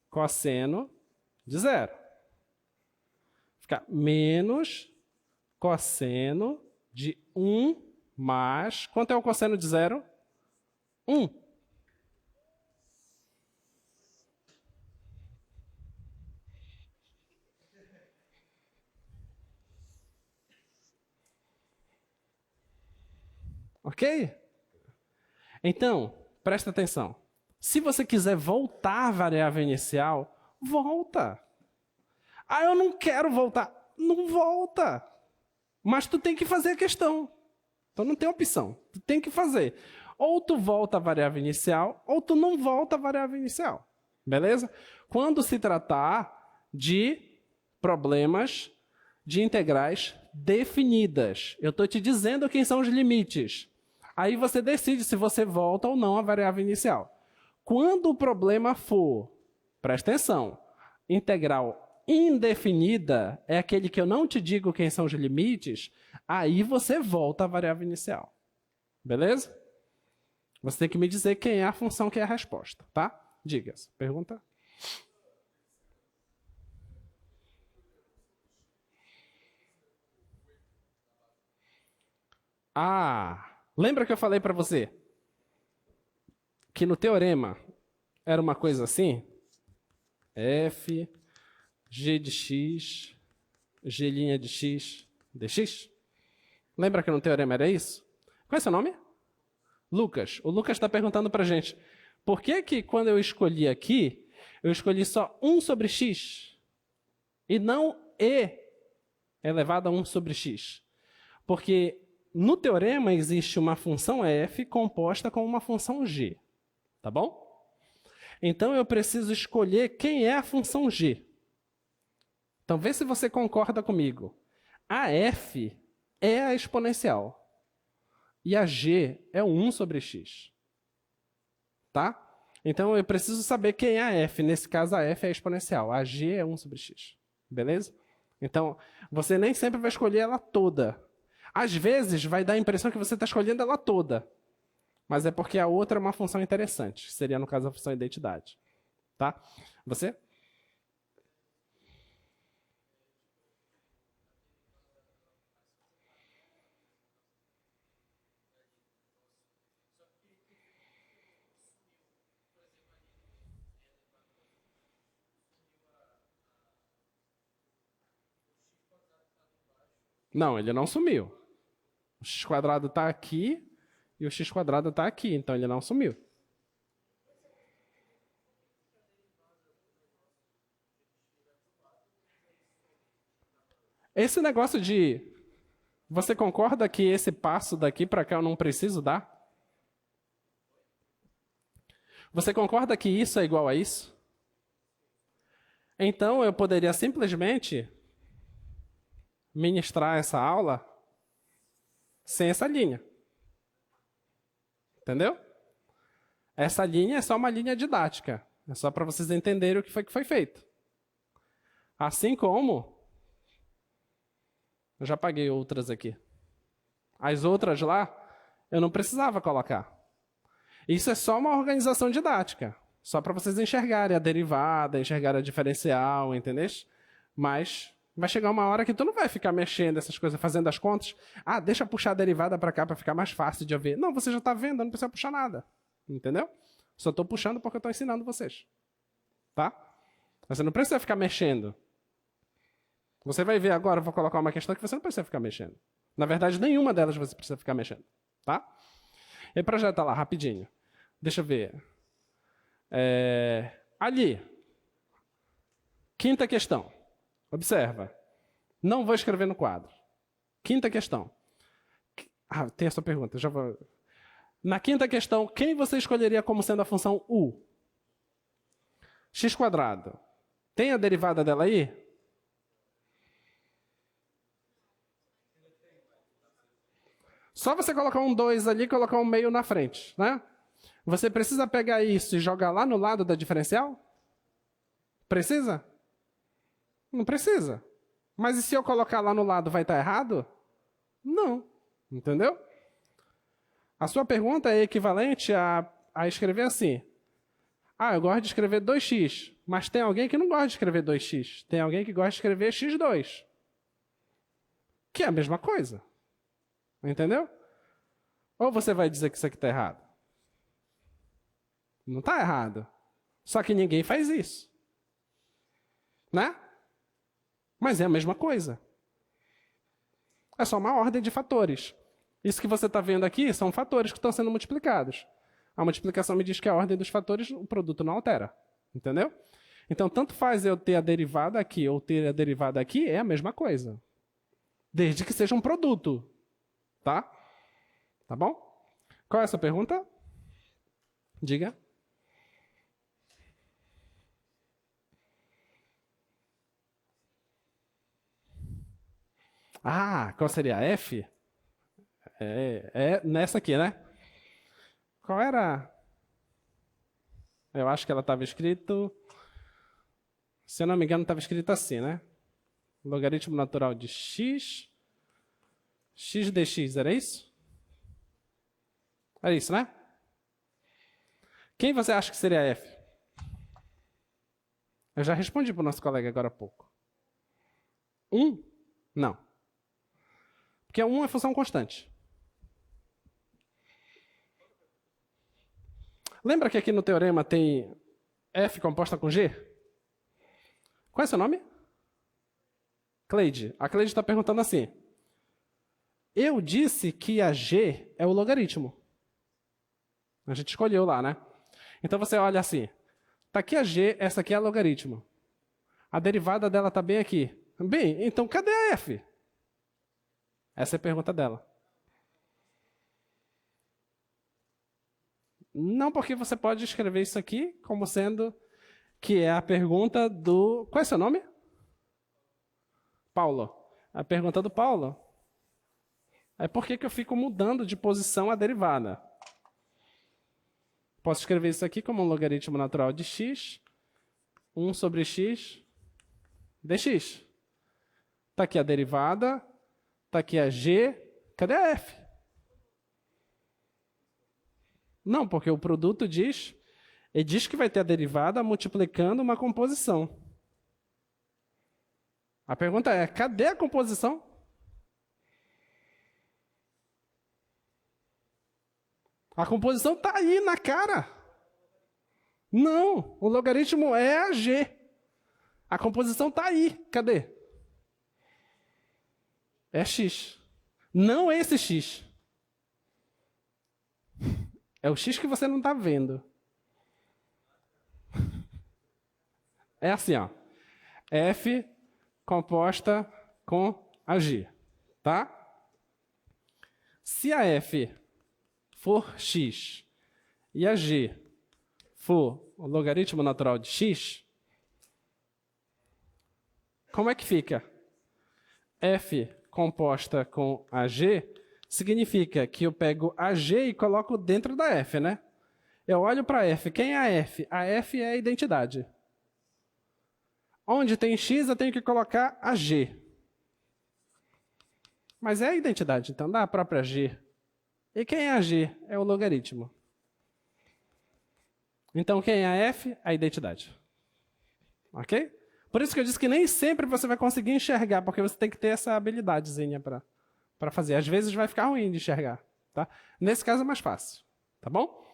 Cosseno de 0. Fica menos cosseno de 1 mais... Quanto é o cosseno de 0? 1. Ok? Então, presta atenção. Se você quiser voltar à variável inicial, volta. Ah, eu não quero voltar. Não volta. Mas tu tem que fazer a questão. Então não tem opção. Tu tem que fazer. Ou tu volta à variável inicial, ou tu não volta à variável inicial. Beleza? Quando se tratar de problemas de integrais definidas. Eu estou te dizendo quem são os limites. Aí você decide se você volta ou não à variável inicial. Quando o problema for, presta atenção, integral indefinida, é aquele que eu não te digo quem são os limites, aí você volta à variável inicial. Beleza? Você tem que me dizer quem é a função que é a resposta, tá? Diga, pergunta. Lembra que eu falei para você que no teorema era uma coisa assim? F, G de x, G' de x, dx? Lembra que no teorema era isso? Qual é seu nome? Lucas. O Lucas está perguntando para a gente, por que que quando eu escolhi aqui, eu escolhi só 1 sobre x e não e elevado a 1 sobre x? Porque no teorema existe uma função f composta com uma função g. Tá bom? Então eu preciso escolher quem é a função g. Então vê se você concorda comigo. A f é a exponencial. E a g é o 1 sobre x. Tá? Então eu preciso saber quem é a f. Nesse caso a f é a exponencial. A g é 1 sobre x. Beleza? Então você nem sempre vai escolher ela toda. Às vezes, vai dar a impressão que você está escolhendo ela toda. Mas é porque a outra é uma função interessante. Seria, no caso, a função identidade. Tá? Você? Não, ele não sumiu. O x² está aqui e o x² está aqui, então ele não sumiu. Esse negócio de... Você concorda que esse passo daqui para cá eu não preciso dar? Você concorda que isso é igual a isso? Então eu poderia simplesmente ministrar essa aula sem essa linha. Entendeu? Essa linha é só uma linha didática. É só para vocês entenderem o que foi feito. Assim como... Eu já paguei outras aqui. As outras lá, eu não precisava colocar. Isso é só uma organização didática. Só para vocês enxergarem a derivada, enxergarem a diferencial, entendeu? Mas vai chegar uma hora que tu não vai ficar mexendo essas coisas, fazendo as contas. Ah, deixa eu puxar a derivada para cá para ficar mais fácil de eu ver. Não, você já está vendo, não precisa puxar nada. Entendeu? Só estou puxando porque eu estou ensinando vocês. Tá? Você não precisa ficar mexendo. Você vai ver agora, eu vou colocar uma questão que você não precisa ficar mexendo. Na verdade, nenhuma delas você precisa ficar mexendo. Tá? E projeta lá, rapidinho. Deixa eu ver. Ali. Quinta questão. Observa. Não vou escrever no quadro. Quinta questão. Ah, tem essa pergunta. Já vou... Na quinta questão, quem você escolheria como sendo a função u? x². Tem a derivada dela aí? Só você colocar um 2 ali e colocar um meio na frente, né? Você precisa pegar isso e jogar lá no lado da diferencial? Precisa? Não precisa. Mas e se eu colocar lá no lado, vai estar errado? Não. Entendeu? A sua pergunta é equivalente a escrever assim. Ah, eu gosto de escrever 2x, mas tem alguém que não gosta de escrever 2x. Tem alguém que gosta de escrever x2. Que é a mesma coisa. Entendeu? Ou você vai dizer que isso aqui está errado? Não está errado. Só que ninguém faz isso. Né? Mas é a mesma coisa. É só uma ordem de fatores. Isso que você está vendo aqui são fatores que estão sendo multiplicados. A multiplicação me diz que a ordem dos fatores, o produto não altera. Entendeu? Então, tanto faz eu ter a derivada aqui ou ter a derivada aqui, é a mesma coisa. Desde que seja um produto. Tá? Tá bom? Qual é a sua pergunta? Diga. Ah, qual seria? F? É nessa aqui, né? Qual era? Eu acho que ela estava escrito... Se eu não me engano, estava escrito assim, né? Logaritmo natural de x... x dx, era isso? Era isso, né? Quem você acha que seria f? Eu já respondi para o nosso colega agora há pouco. 1? Não. Porque 1 é função constante. Lembra que aqui no teorema tem f composta com g? Qual é seu nome? Cleide. A Cleide está perguntando assim. Eu disse que a g é o logaritmo. A gente escolheu lá, né? Então você olha assim. Está aqui a g, essa aqui é a logaritmo. A derivada dela está bem aqui. Bem, então cadê a f? Essa é a pergunta dela. Não, porque você pode escrever isso aqui como sendo que é a pergunta do... Qual é seu nome? Paulo. A pergunta do Paulo é por que eu fico mudando de posição a derivada. Posso escrever isso aqui como um logaritmo natural de x, 1 sobre x dx. Está aqui a derivada, está aqui a g, cadê a f? Não, porque o produto diz, ele diz que vai ter a derivada multiplicando uma composição. A pergunta é, cadê a composição? A composição está aí na cara. Não, o logaritmo é a g. A composição está aí, cadê? É x. Não esse x. É o x que você não está vendo. É assim, ó. F composta com a g, tá? Se a f for x e a g for o logaritmo natural de x, como é que fica? F composta com a g significa que eu pego a g e coloco dentro da f, né? Eu olho para f. Quem é a f? A f é a identidade. Onde tem x, eu tenho que colocar a g. Mas é a identidade, então, da própria g. E quem é a g? É o logaritmo. Então, quem é a f? A identidade. Ok? Por isso que eu disse que nem sempre você vai conseguir enxergar, porque você tem que ter essa habilidadezinha para fazer. Às vezes vai ficar ruim de enxergar. Tá? Nesse caso é mais fácil. Tá bom?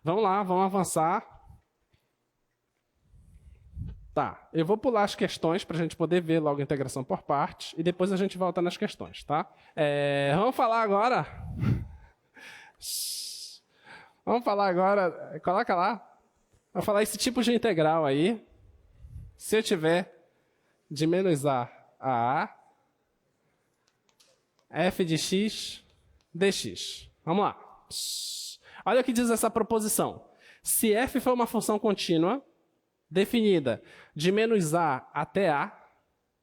Vamos lá, vamos avançar. Tá, eu vou pular as questões para a gente poder ver logo a integração por partes e depois a gente volta nas questões, tá? Vamos falar agora... Vamos falar agora... Coloca lá. Vamos falar esse tipo de integral aí. Se eu tiver de menos a f de x dx. Vamos lá. Olha o que diz essa proposição. Se f for uma função contínua, definida de menos a até a,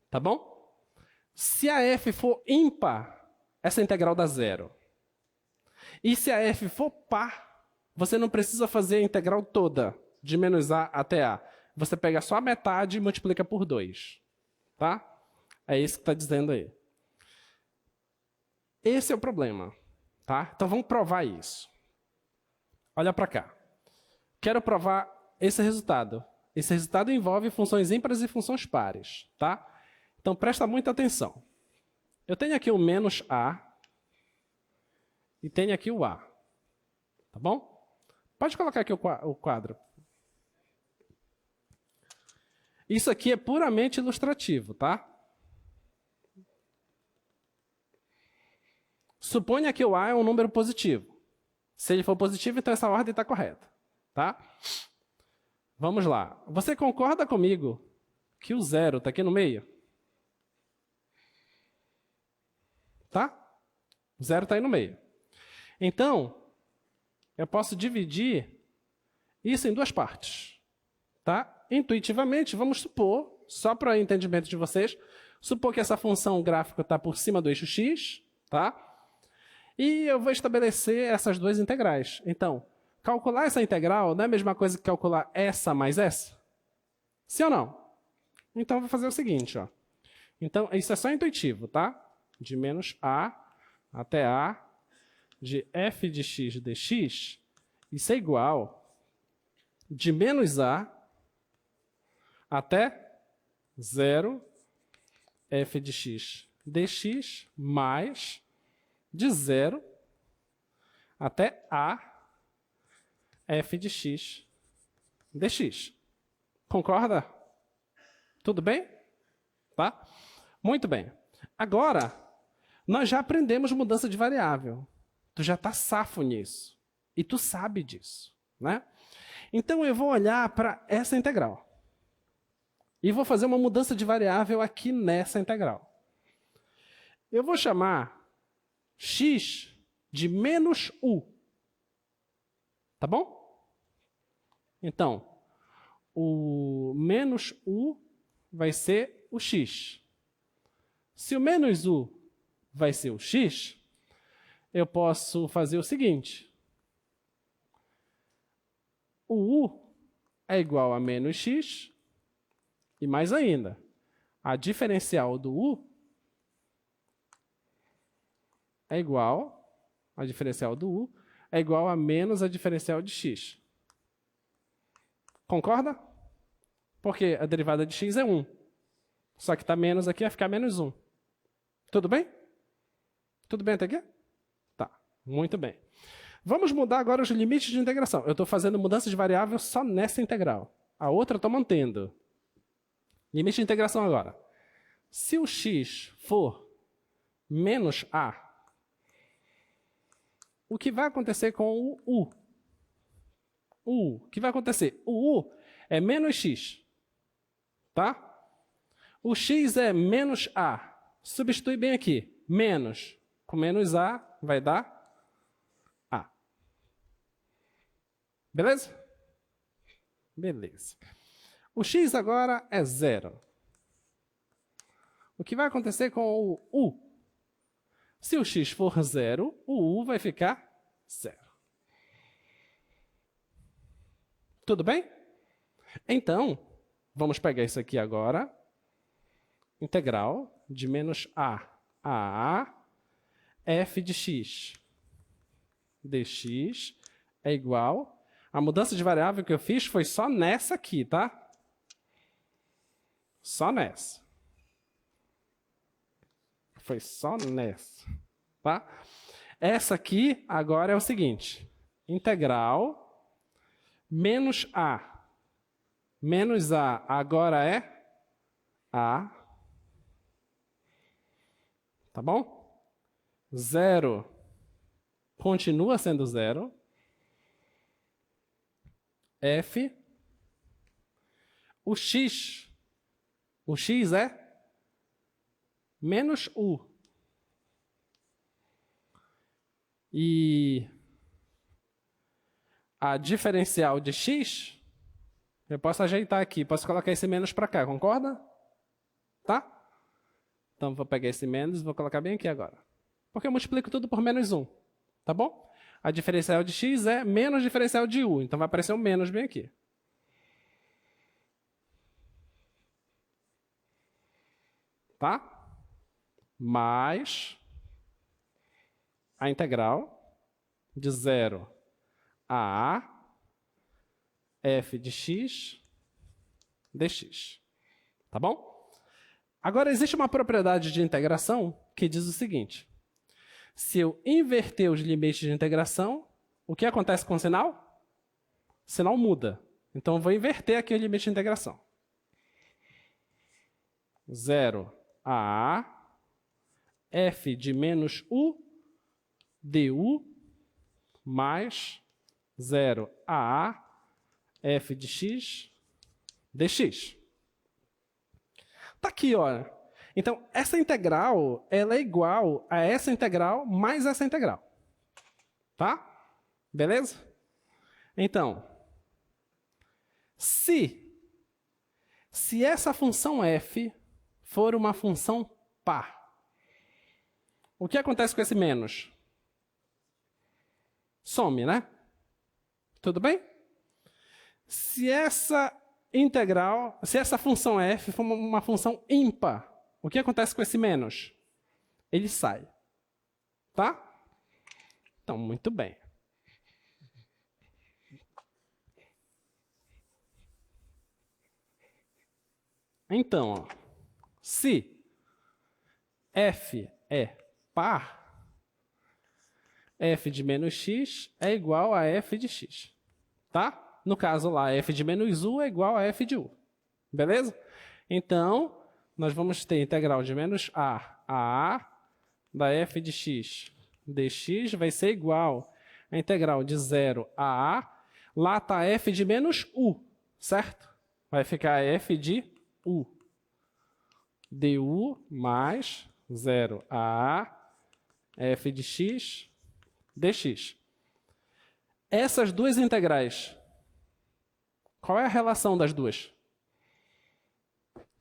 tá bom? Se a f for ímpar, essa integral dá zero. E se a f for par, você não precisa fazer a integral toda, de menos a até a. Você pega só a metade e multiplica por 2. Tá? É isso que está dizendo aí. Esse é o problema. Tá? Então vamos provar isso. Olha para cá. Quero provar esse resultado. Esse resultado envolve funções ímpares e funções pares, tá? Então, presta muita atenção. Eu tenho aqui o menos a e tenho aqui o a, tá bom? Pode colocar aqui o quadro. Isso aqui é puramente ilustrativo, tá? Suponha que o a é um número positivo. Se ele for positivo, então essa ordem está correta, tá? Vamos lá. Você concorda comigo que o zero está aqui no meio? Tá? O zero está aí no meio. Então, eu posso dividir isso em duas partes. Tá? Intuitivamente, vamos supor, só para o entendimento de vocês, supor que essa função gráfica está por cima do eixo x, tá? E eu vou estabelecer essas duas integrais. Então, calcular essa integral não é a mesma coisa que calcular essa mais essa? Sim ou não? Então, eu vou fazer o seguinte. Ó. Então, isso é só intuitivo, tá? De menos a até a de f de x dx, isso é igual de menos a até 0 f de x dx mais de 0 até a f de x dx. Concorda? Tudo bem? Tá? Muito bem. Agora, nós já aprendemos mudança de variável. Tu já está safo nisso. E tu sabe disso, né? Então, eu vou olhar para essa integral. E vou fazer uma mudança de variável aqui nessa integral. Eu vou chamar x de menos u. Tá bom? Então, o menos u vai ser o x. Se o menos u vai ser o x, eu posso fazer o seguinte. O u é igual a menos x, e mais ainda, a diferencial do u é igual, a diferencial do u é igual a menos a diferencial de x. Concorda? Porque a derivada de x é 1. Só que está menos aqui, vai ficar menos 1. Tudo bem? Tudo bem até aqui? Tá, muito bem. Vamos mudar agora os limites de integração. Eu estou fazendo mudança de variável só nessa integral. A outra eu estou mantendo. Limite de integração agora. Se o x for menos A, o que vai acontecer com o U? O que vai acontecer? O U é menos X, tá? O X é menos A. Substitui bem aqui. Menos com menos A vai dar A. Beleza? Beleza. O X agora é 0. O que vai acontecer com o U? Se o X for 0, o U vai ficar 0. Tudo bem? Então, vamos pegar isso aqui agora. Integral de menos A a f de x dx é igual... A mudança de variável que eu fiz foi só nessa aqui, tá? Só nessa. Foi só nessa, tá? Essa aqui agora é o seguinte. Integral menos A. Menos A agora é A. Tá bom? 0 continua sendo 0. F. O x é menos U. E a diferencial de x, eu posso ajeitar aqui, posso colocar esse menos para cá, concorda? Tá? Então, vou pegar esse menos e vou colocar bem aqui agora. Porque eu multiplico tudo por menos 1, tá bom? A diferencial de x é menos diferencial de u, então vai aparecer um menos bem aqui. Tá? Mais a integral de 0 a f de x dx. Tá bom? Agora, existe uma propriedade de integração que diz o seguinte. Se eu inverter os limites de integração, o que acontece com o sinal? O sinal muda. Então, eu vou inverter aqui o limite de integração. 0 a f de menos u du mais 0 a f de x dx. Está aqui, olha. Então, essa integral ela é igual a essa integral mais essa integral. Tá? Beleza? Então, se essa função f for uma função par, o que acontece com esse menos? Some, né? Tudo bem? Se essa integral, se essa função f for uma função ímpar, o que acontece com esse menos? Ele sai. Tá? Então, muito bem. Então, ó, se f é par, f de menos x é igual a f de x. Tá? No caso lá, f de menos u é igual a f de u. Beleza? Então, nós vamos ter integral de menos a da f de x dx vai ser igual a integral de 0 a a. Lá está f de menos u, certo? Vai ficar f de u. du mais 0 a f de x dx. Essas duas integrais, qual é a relação das duas?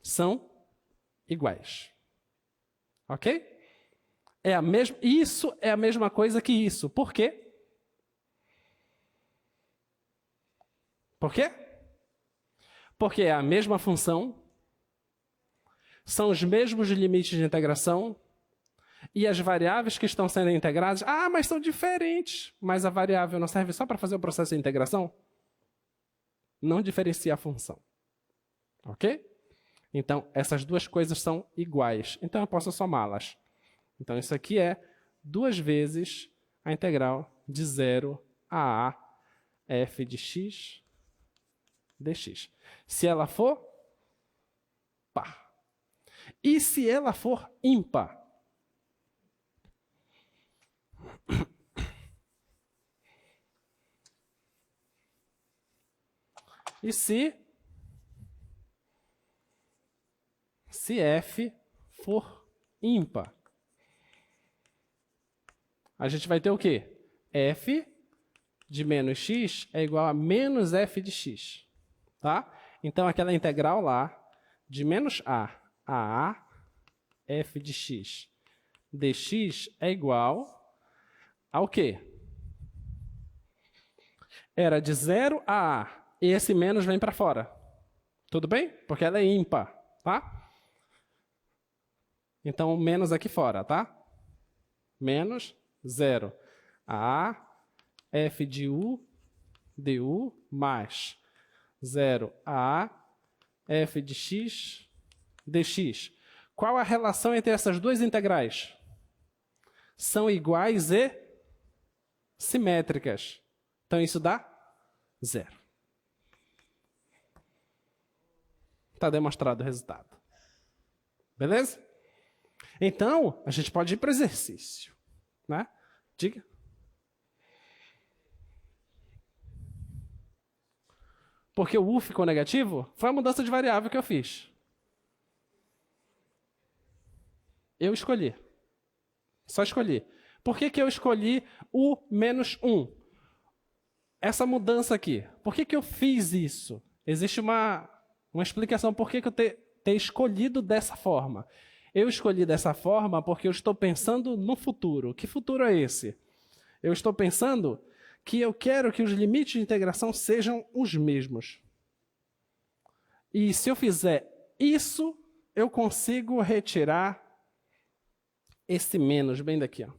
São iguais. Ok? Isso é a mesma coisa que isso. Por quê? Por quê? Porque é a mesma função, são os mesmos limites de integração, e as variáveis que estão sendo integradas, mas são diferentes. Mas a variável não serve só para fazer o processo de integração? Não diferencia a função. Ok? Então, essas duas coisas são iguais. Então, eu posso somá-las. Então, isso aqui é 2 vezes a integral de 0 a f de x dx. Se ela for par. E se ela for ímpar? E se f for ímpar, a gente vai ter o quê? F de menos x é igual a menos f de x. Tá? Então, aquela integral lá, de menos a f de x dx é igual ao quê? Era de 0 a a. E esse menos vem para fora. Tudo bem? Porque ela é ímpar, tá? Então, menos aqui fora, tá? Menos 0 a f de u du mais 0 a f de x dx. Qual a relação entre essas duas integrais? São iguais e simétricas. Então, isso dá 0. Está demonstrado o resultado. Beleza? Então, a gente pode ir para o exercício. Né? Diga. Porque o u ficou negativo? Foi a mudança de variável que eu fiz. Eu escolhi. Só escolhi. Por que eu escolhi o menos 1? Essa mudança aqui. Por que eu fiz isso? Existe uma explicação por que eu ter escolhido dessa forma. Eu escolhi dessa forma porque eu estou pensando no futuro. Que futuro é esse? Eu estou pensando que eu quero que os limites de integração sejam os mesmos. E se eu fizer isso, eu consigo retirar esse menos bem daqui. Ó.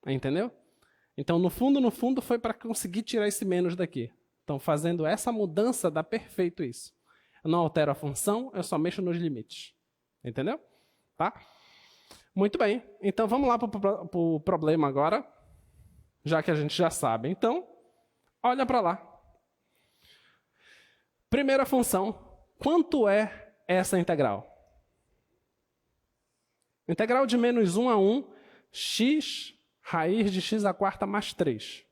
Entendeu? Então, no fundo, foi para conseguir tirar esse menos daqui. Então, fazendo essa mudança, dá perfeito isso. Eu não altero a função, eu só mexo nos limites. Entendeu? Tá? Muito bem. Então, vamos lá para o problema agora, já que a gente já sabe. Então, olha para lá. Primeira função. Quanto é essa integral? Integral de menos 1 a 1, x raiz de x à quarta mais 3.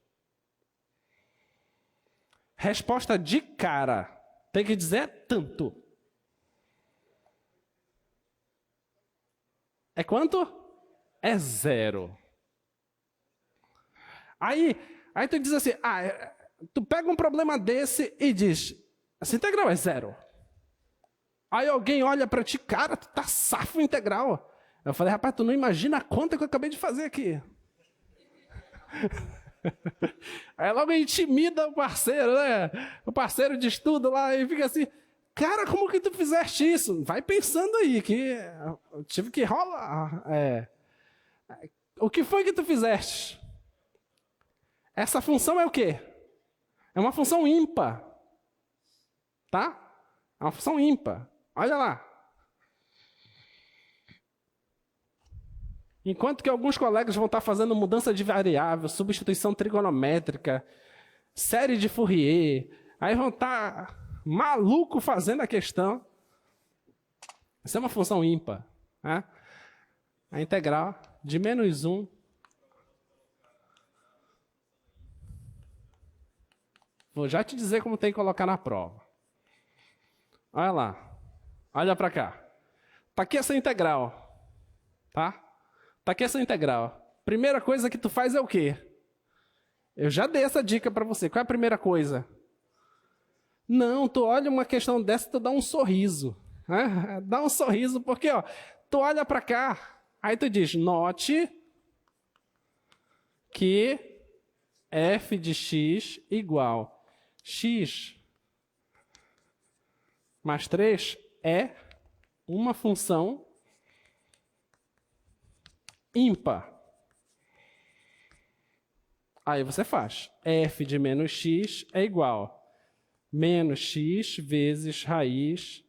Resposta de cara. Tem que dizer tanto. É quanto? É 0. Aí tu diz assim, tu pega um problema desse e diz, essa integral é 0. Aí alguém olha para ti, cara, tu tá safo integral. Eu falei, rapaz, tu não imagina a conta que eu acabei de fazer aqui. Aí logo intimida o parceiro, né? O parceiro de estudo lá e fica assim, cara, como que tu fizeste isso? Vai pensando aí, que eu tive que rolar. O que foi que tu fizeste? Essa função é o quê? É uma função ímpar. Tá? É uma função ímpar. Olha lá. Enquanto que alguns colegas vão estar fazendo mudança de variável, substituição trigonométrica, série de Fourier, aí vão estar maluco fazendo a questão. Isso é uma função ímpar. Né? A integral de menos 1 vou já te dizer como tem que colocar na prova. Olha lá. Olha para cá. Está aqui essa integral. Tá? Está aqui essa integral. Primeira coisa que tu faz é o quê? Eu já dei essa dica para você. Qual é a primeira coisa? Não, tu olha uma questão dessa e tu dá um sorriso. Né? Dá um sorriso porque ó, tu olha para cá, aí tu diz, note que f de x igual x mais 3 é uma função ímpar. Aí você faz. F de menos x é igual menos x vezes raiz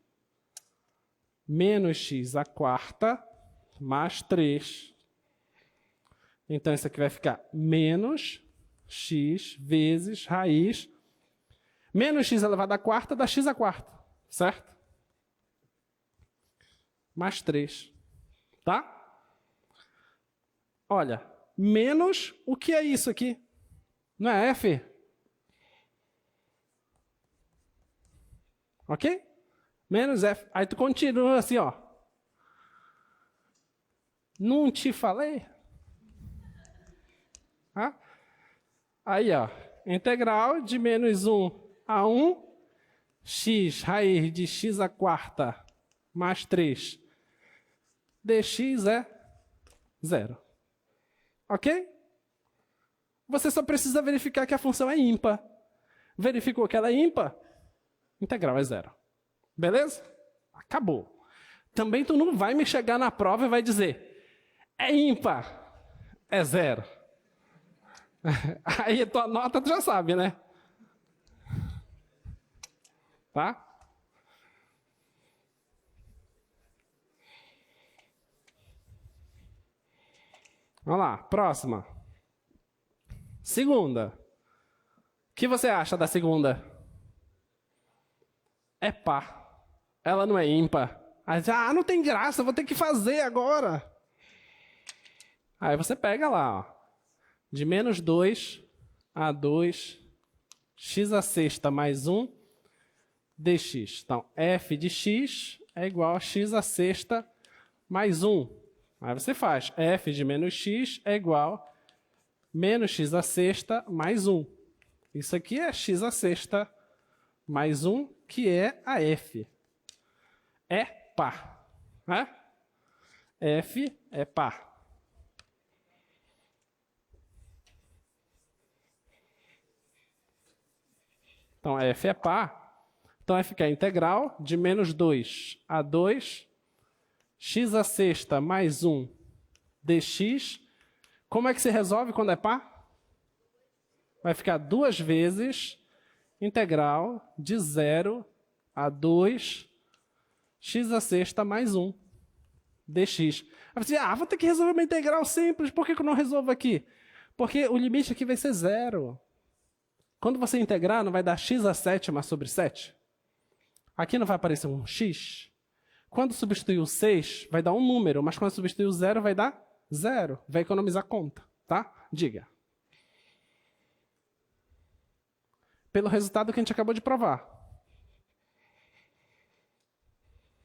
menos x à quarta mais 3. Então, isso aqui vai ficar menos x vezes raiz menos x elevado à quarta dá x à quarta. Certo? Mais 3. Tá? Olha, menos o que é isso aqui. Não é f? Ok? Menos f. Aí tu continua assim, ó. Não te falei? Ah? Aí, ó. Integral de menos 1 a 1, x raiz de x à quarta mais 3 dx é 0. Ok? Você só precisa verificar que a função é ímpar. Verificou que ela é ímpar? Integral é 0. Beleza? Acabou. Também tu não vai me chegar na prova e vai dizer, é ímpar, é 0. Aí a tua nota tu já sabe, né? Tá? Vamos lá, próxima. Segunda. O que você acha da segunda? É par. Ela não é ímpar. Aí você, não tem graça, vou ter que fazer agora. Aí você pega lá, ó. De menos 2 a 2, x à sexta mais 1, dx. Então, f de x é igual a x à sexta mais 1. Aí você faz f de menos x é igual a menos x à sexta mais 1. Isso aqui é x à sexta mais 1, que é a f. É par. Né? F é par. Então, f é par. Então, vai ficar integral de menos 2 a 2, x à sexta mais 1 dx. Como é que se resolve quando é par? Vai ficar 2 vezes integral de 0 a 2, x à sexta mais 1 dx. Aí você diz, vou ter que resolver uma integral simples, por que eu não resolvo aqui? Porque o limite aqui vai ser 0. Quando você integrar, não vai dar x à sétima sobre 7? Aqui não vai aparecer um x? Quando substituir o 6, vai dar um número, mas quando substituir o 0, vai dar 0. Vai economizar conta, tá? Diga. Pelo resultado que a gente acabou de provar.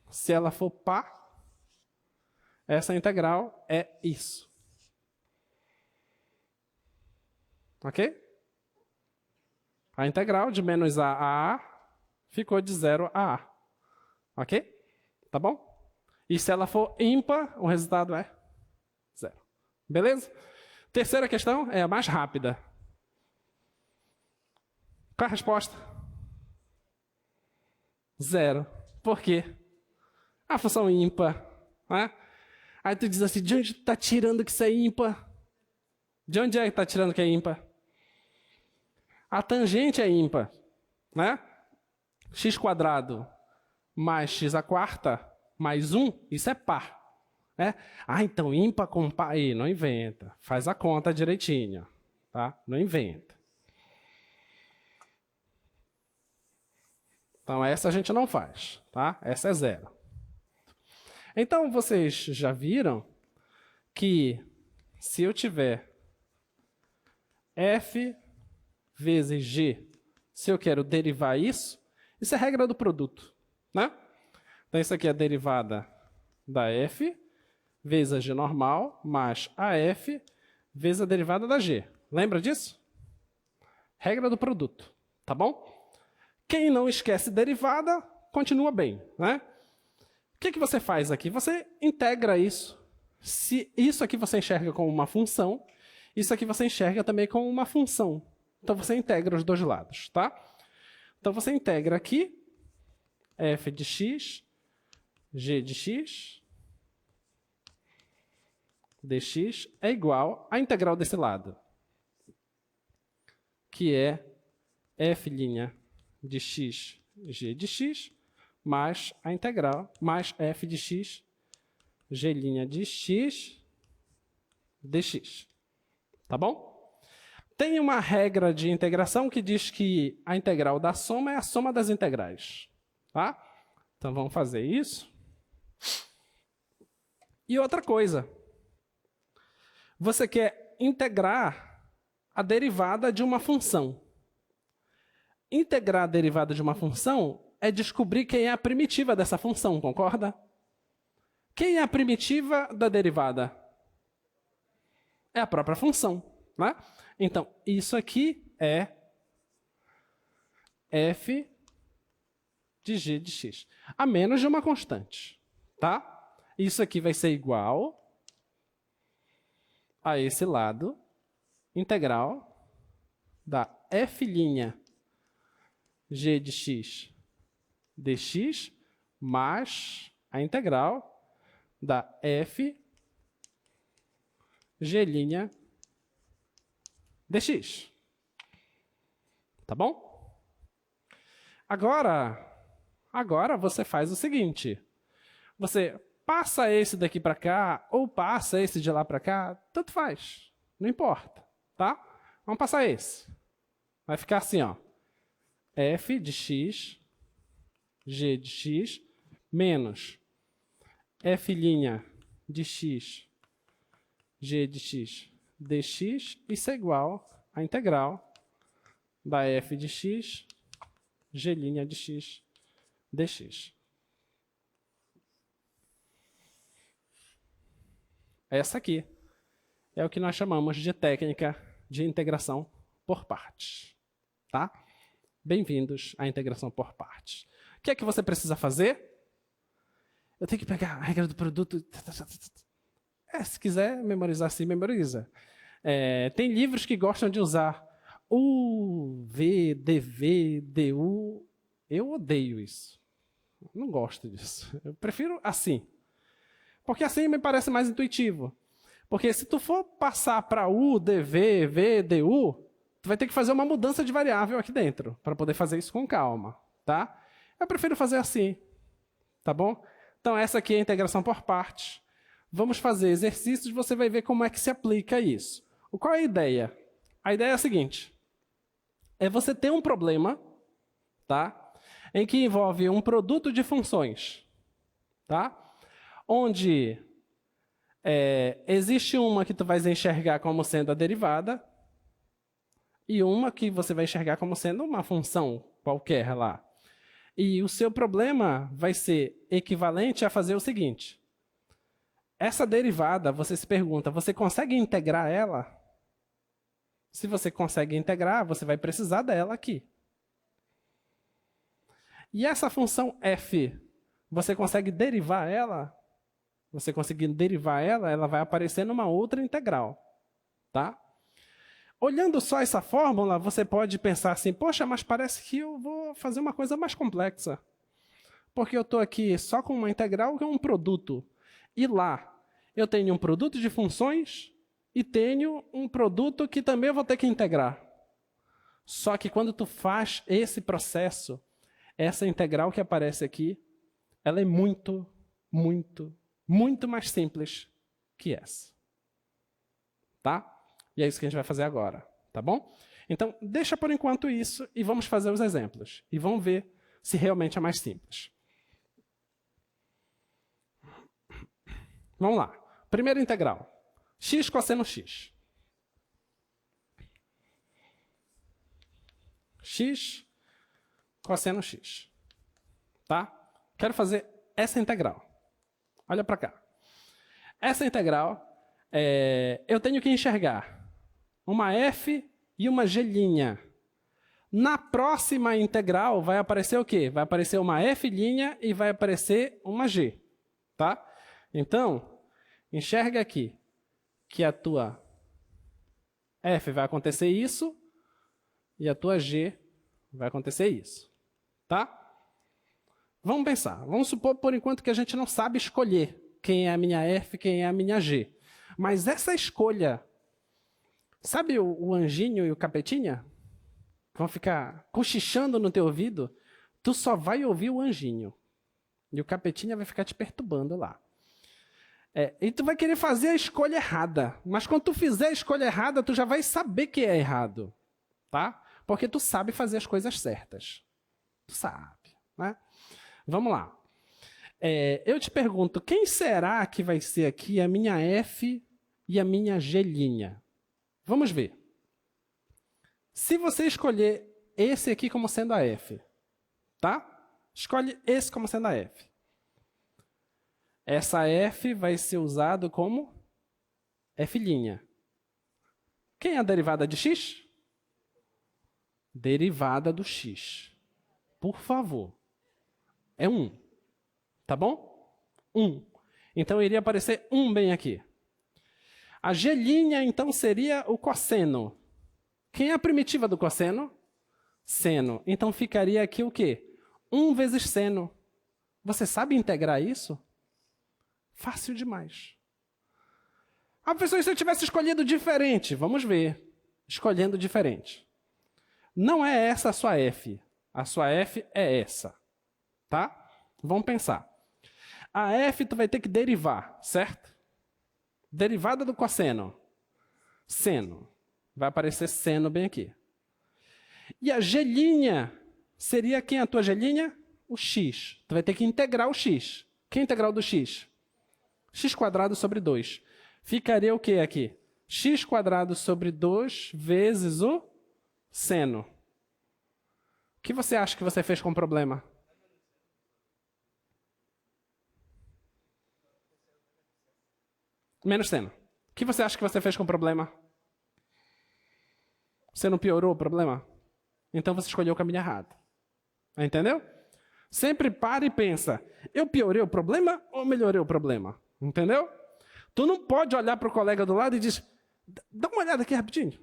Se ela for par, essa integral é isso. Ok? A integral de menos a a ficou de 0 a a. Ok? Tá bom? E se ela for ímpar, o resultado é 0. Beleza? Terceira questão é a mais rápida. Qual é a resposta? 0. Por quê? A função ímpar. Né? Aí tu diz assim, de onde tu está tirando que isso é ímpar? De onde é que está tirando que é ímpar? A tangente é ímpar. Né? X² mais x à quarta mais 1, isso é par. Né? Então ímpar com par, aí, não inventa. Faz a conta direitinho. Tá? Não inventa. Então essa a gente não faz. Tá? Essa é 0. Então vocês já viram que se eu tiver f vezes g, se eu quero derivar isso é regra do produto. Né? Então isso aqui é a derivada da f vezes a g normal mais a f vezes a derivada da g. Lembra disso? Regra do produto. Tá bom? Quem não esquece derivada, continua bem. Né? O que você faz aqui? Você integra isso. Se isso aqui você enxerga como uma função, isso aqui você enxerga também como uma função. Então você integra os dois lados. Tá? Então você integra aqui f de x, g de x, dx é igual à integral desse lado, que é f' de x, g de x, mais a integral, mais f de x, g' de x, dx. Tá bom? Tem uma regra de integração que diz que a integral da soma é a soma das integrais. Tá? Então vamos fazer isso. E outra coisa. Você quer integrar a derivada de uma função. Integrar a derivada de uma função é descobrir quem é a primitiva dessa função, concorda? Quem é a primitiva da derivada? É a própria função, né? Então, isso aqui é f de g de x, a menos de uma constante, tá? Isso aqui vai ser igual a esse lado, integral da f' g de x dx mais a integral da f g' dx. Tá bom? Agora você faz o seguinte. Você passa esse daqui para cá ou passa esse de lá para cá, tanto faz. Não importa, tá? Vamos passar esse. Vai ficar assim, ó. F de x, g de x, menos f' de x, g de x, dx, isso é igual à integral da f de x, g' de x, dx. Essa aqui é o que nós chamamos de técnica de integração por partes, tá? Bem-vindos à integração por partes. O que é que você precisa fazer? Eu tenho que pegar a regra do produto. Se quiser memorizar assim, memoriza. Tem livros que gostam de usar U, V, DV, DU. Eu odeio isso. Não gosto disso. Eu prefiro assim. Porque assim me parece mais intuitivo. Porque se tu for passar para U, DV, V, DU, tu vai ter que fazer uma mudança de variável aqui dentro, para poder fazer isso com calma, tá? Eu prefiro fazer assim, tá bom? Então essa aqui é a integração por partes. Vamos fazer exercícios, você vai ver como é que se aplica isso. Qual é a ideia? A ideia é a seguinte. É você ter um problema, tá? Em que envolve um produto de funções, tá? Onde existe uma que tu vai enxergar como sendo a derivada e uma que você vai enxergar como sendo uma função qualquer lá. E o seu problema vai ser equivalente a fazer o seguinte. Essa derivada, você se pergunta, você consegue integrar ela? Se você consegue integrar, você vai precisar dela aqui. E essa função f, você consegue derivar ela? Você conseguindo derivar ela, ela vai aparecer numa outra integral, tá? Olhando só essa fórmula, você pode pensar assim, poxa, mas parece que eu vou fazer uma coisa mais complexa. Porque eu estou aqui só com uma integral que é um produto. E lá, eu tenho um produto de funções e tenho um produto que também eu vou ter que integrar. Só que quando tu faz esse processo, essa integral que aparece aqui, ela é muito mais simples que essa. Tá? E é isso que a gente vai fazer agora, tá bom? Então, deixa por enquanto isso e vamos fazer os exemplos. E vamos ver se realmente é mais simples. Vamos lá. Primeira integral. X cosseno x. X cosseno x. Tá? Quero fazer essa integral. Olha para cá. Essa integral, eu tenho que enxergar uma f e uma g'. Na próxima integral vai aparecer o quê? Vai aparecer uma f' e vai aparecer uma g. Tá? Então, enxerga aqui que a tua f vai acontecer isso e a tua g vai acontecer isso. Tá? Vamos pensar. Vamos supor, por enquanto, que a gente não sabe escolher quem é a minha f, quem é a minha g. Mas essa escolha, sabe o anjinho e o capetinha? Vão ficar cochichando no teu ouvido, tu só vai ouvir o anjinho. E o capetinha vai ficar te perturbando lá. E tu vai querer fazer a escolha errada. Mas quando tu fizer a escolha errada, tu já vai saber que é errado. Tá? Porque tu sabe fazer as coisas certas. Tu sabe, né? Vamos lá. Eu te pergunto, quem será que vai ser aqui a minha f e a minha g'? Vamos ver. Se você escolher esse aqui como sendo a f, tá? Escolhe esse como sendo a f. Essa f vai ser usado como f'. Quem é a derivada de x? Derivada do x. Por favor. É 1. Tá bom? 1. Então, iria aparecer 1 bem aqui. A g', então, seria o cosseno. Quem é a primitiva do cosseno? Seno. Então, ficaria aqui o quê? 1 vezes seno. Você sabe integrar isso? Fácil demais. Ah, professor, se eu tivesse escolhido diferente? Vamos ver. Escolhendo diferente. Não é essa a sua f. A sua f é essa. Tá? Vamos pensar. A f tu vai ter que derivar, certo? Derivada do cosseno. Seno. Vai aparecer seno bem aqui. E a g' seria quem a tua g'? O x. Tu vai ter que integrar o x. Que é a integral do x? X² sobre 2. Ficaria o que aqui? X² sobre 2 vezes o seno. O que você acha que você fez com o problema? Menos seno. O que você acha que você fez com o problema? Você não piorou o problema? Então você escolheu o caminho errado. Entendeu? Sempre para e pensa, eu piorei o problema ou melhorei o problema? Entendeu? Tu não pode olhar para o colega do lado e dizer, dá uma olhada aqui rapidinho.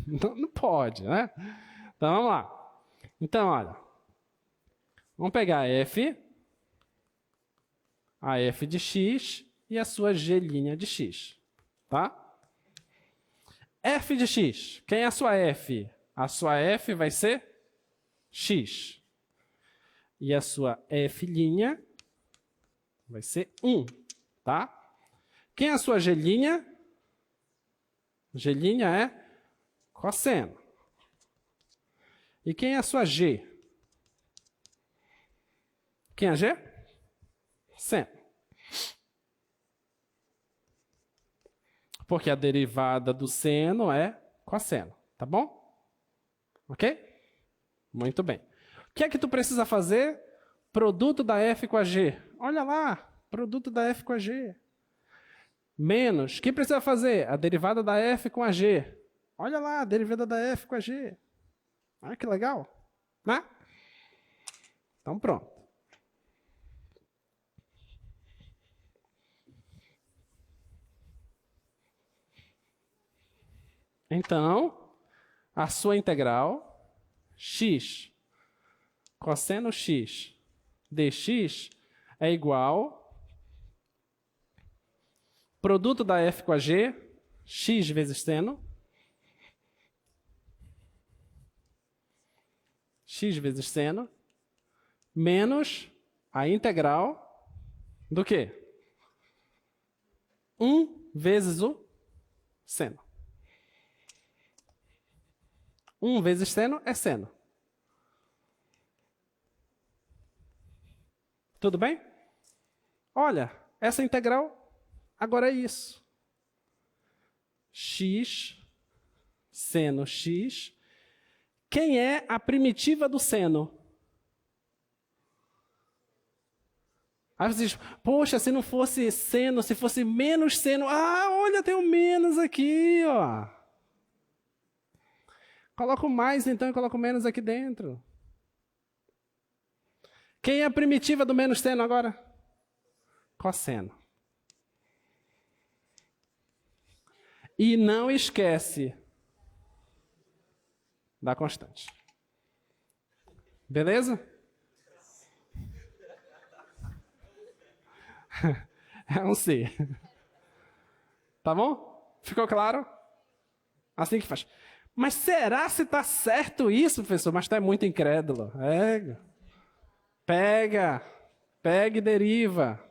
Não pode, né? Então vamos lá. Então, olha. Vamos pegar a f de x e a sua g' de x. Tá? F de x. Quem é a sua f? A sua f vai ser x. E a sua f' vai ser 1. Tá? Quem é a sua g'? G' é cosseno. E quem é a sua g? Quem é a g? Seno. Porque a derivada do seno é cosseno. Tá bom? Ok? Muito bem. O que é que tu precisa fazer? Produto da f com a g. Olha lá, produto da f com a g. Menos, o que precisa fazer? A derivada da f com a g. Olha lá, a derivada da f com a g. Olha que legal. Né? Então pronto. Então, a sua integral, x cosseno x dx é igual produto da f com a g, x vezes seno, menos a integral do quê? 1 vezes o seno. 1 vezes seno é seno. Tudo bem? Olha, essa integral agora é isso. X, seno x. Quem é a primitiva do seno? Aí você diz, poxa, se não fosse seno, se fosse menos seno. Ah, olha, tem um menos aqui, ó. Coloco mais, então, e coloco menos aqui dentro. Quem é a primitiva do menos seno agora? Cosseno. E não esquece da constante. Beleza? É um C. Tá bom? Ficou claro? Assim que faz. Mas será se está certo isso, professor? Mas está muito incrédulo. Pega e deriva.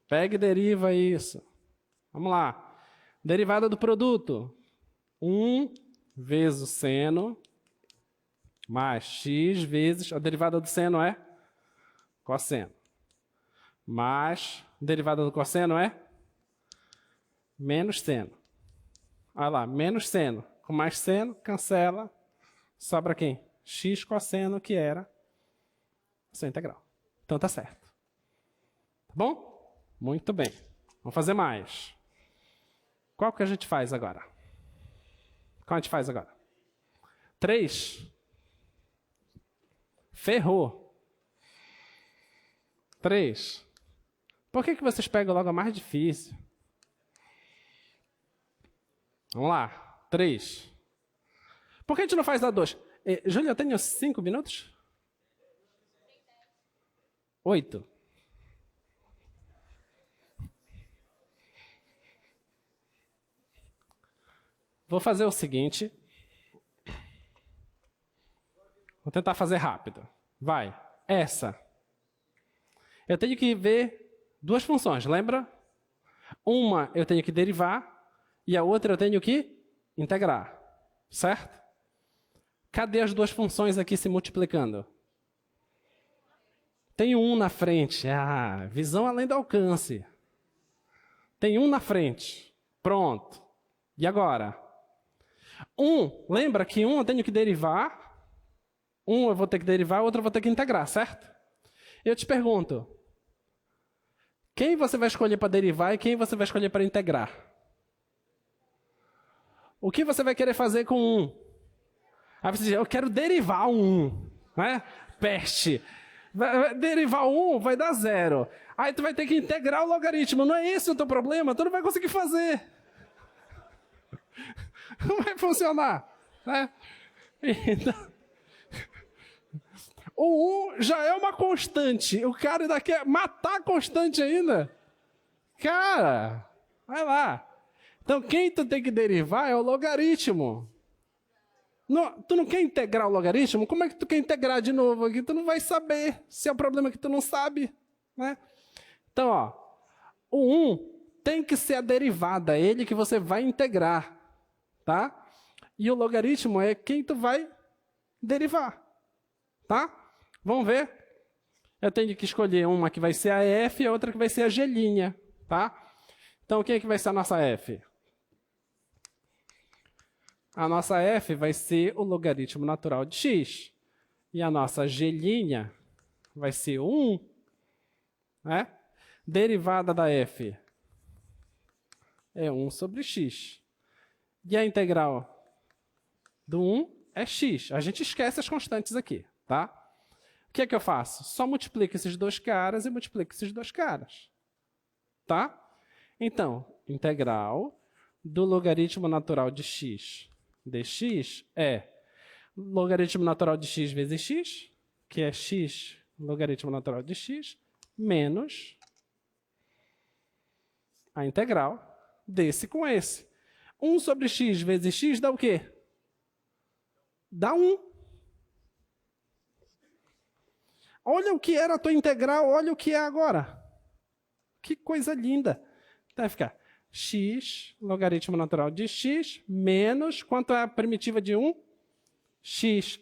Pega e deriva isso. Vamos lá. Derivada do produto. 1 vezes o seno mais x vezes... A derivada do seno é cosseno. Mais derivada do cosseno é menos seno. Olha lá, menos seno. Com mais seno, cancela. Sobra quem? X cosseno, que era sua integral. Então tá certo. Tá bom? Muito bem. Vamos fazer mais. Qual que a gente faz agora? Qual a gente faz agora? 3. Ferrou. 3. Por que vocês pegam logo a mais difícil? Vamos lá. 3. Por que a gente não faz da 2? Júlia, eu tenho 5 minutos? 8. Vou fazer o seguinte. Vou tentar fazer rápido. Vai. Essa. Eu tenho que ver 2 funções, lembra? Uma eu tenho que derivar e a outra eu tenho que integrar. Certo? Cadê as 2 funções aqui se multiplicando? Tem 1 na frente. Ah, visão além do alcance. Tem 1 na frente. Pronto. E agora? 1, lembra que 1 eu tenho que derivar. 1 eu vou ter que derivar, outro eu vou ter que integrar, certo? Eu te pergunto. Quem você vai escolher para derivar e quem você vai escolher para integrar? O que você vai querer fazer com 1? Aí você diz, eu quero derivar 1. Né? Peste. Derivar 1 vai dar 0. Aí tu vai ter que integrar o logaritmo. Não é esse o teu problema? Tu não vai conseguir fazer. Não vai funcionar. Né? Então, o 1 já é uma constante. O cara ainda quer matar a constante ainda. Cara, vai lá. Então, quem tu tem que derivar é o logaritmo. Não, tu não quer integrar o logaritmo? Como é que tu quer integrar de novo aqui? Tu não vai saber se é o problema que tu não sabe. Né? Então, ó, o 1 tem que ser a derivada, é ele que você vai integrar. Tá? E o logaritmo é quem tu vai derivar. Tá? Vamos ver? Eu tenho que escolher uma que vai ser a f e a outra que vai ser a g'. Tá? Então, quem é que vai ser a nossa f? A nossa f vai ser o logaritmo natural de x. E a nossa g' vai ser 1. Né? Derivada da f é 1 sobre x. E a integral do 1 é x. A gente esquece as constantes aqui. Tá? O que é que eu faço? Só multiplico esses 2 caras e multiplico esses 2 caras. Tá? Então, integral do logaritmo natural de x dx é logaritmo natural de x vezes x, que é x logaritmo natural de x, menos a integral desse com esse. 1 sobre x vezes x dá o quê? Dá 1. Olha o que era a tua integral, olha o que é agora. Que coisa linda. Então vai ficar x, logaritmo natural de x, menos, quanto é a primitiva de 1? X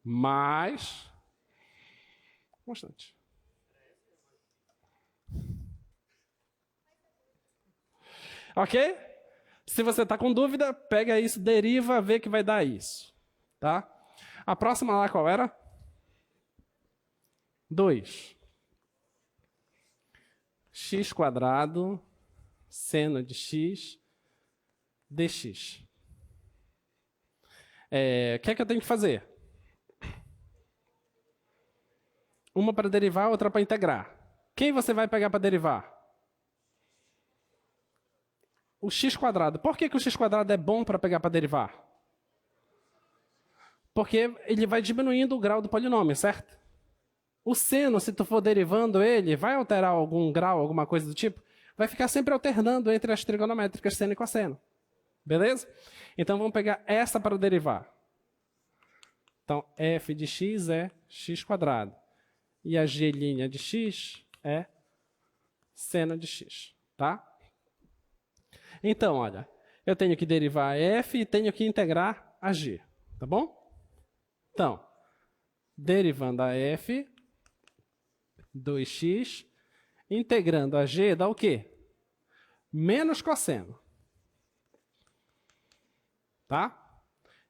mais constante. Ok? Se você está com dúvida, pega isso, deriva, vê que vai dar isso. Tá? A próxima lá qual era? 2. X quadrado, seno de x, dx. O que é que eu tenho que fazer? Uma para derivar, outra para integrar. Quem você vai pegar para derivar? O x quadrado. Por que o x quadrado é bom para pegar para derivar? Porque ele vai diminuindo o grau do polinômio, certo? O seno, se tu for derivando ele, vai alterar algum grau, alguma coisa do tipo? Vai ficar sempre alternando entre as trigonométricas seno e cosseno. Beleza? Então, vamos pegar essa para derivar. Então, f de x é x quadrado. E a g' de x é seno de x. Tá? Então, olha, eu tenho que derivar f e tenho que integrar a g. Tá bom? Então, derivando a f, 2x, integrando a g dá o quê? Menos cosseno. Tá?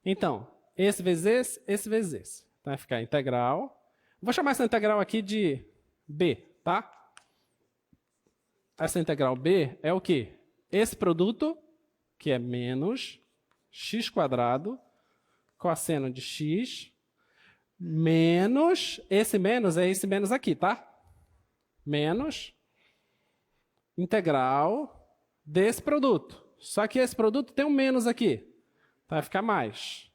Então, esse vezes esse. Então vai ficar integral. Vou chamar essa integral aqui de B, tá? Essa integral B é o quê? Esse produto, que é menos x² cosseno de x, menos, esse menos é esse menos aqui, tá? Menos integral desse produto. Só que esse produto tem um menos aqui. Vai ficar mais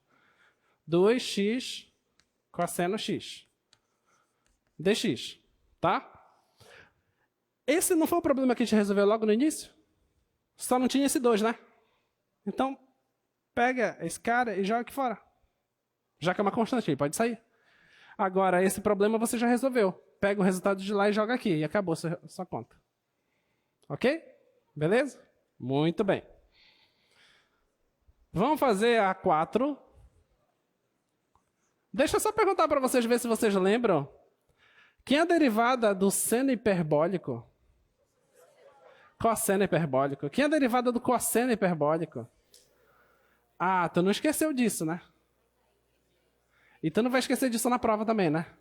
2x cosseno x dx, tá? Esse não foi o problema que a gente resolveu logo no início? Só não tinha esse 2, né? Então, pega esse cara e joga aqui fora. Já que é uma constante, ele pode sair. Agora, esse problema você já resolveu. Pega o resultado de lá e joga aqui. E acabou sua conta. Ok? Beleza? Muito bem. Vamos fazer a 4. Deixa eu só perguntar para vocês, ver se vocês lembram. Quem é a derivada do seno hiperbólico? Cosseno hiperbólico. Quem é a derivada do cosseno hiperbólico? Ah, tu não esqueceu disso, né? E tu não vai esquecer disso na prova também, né?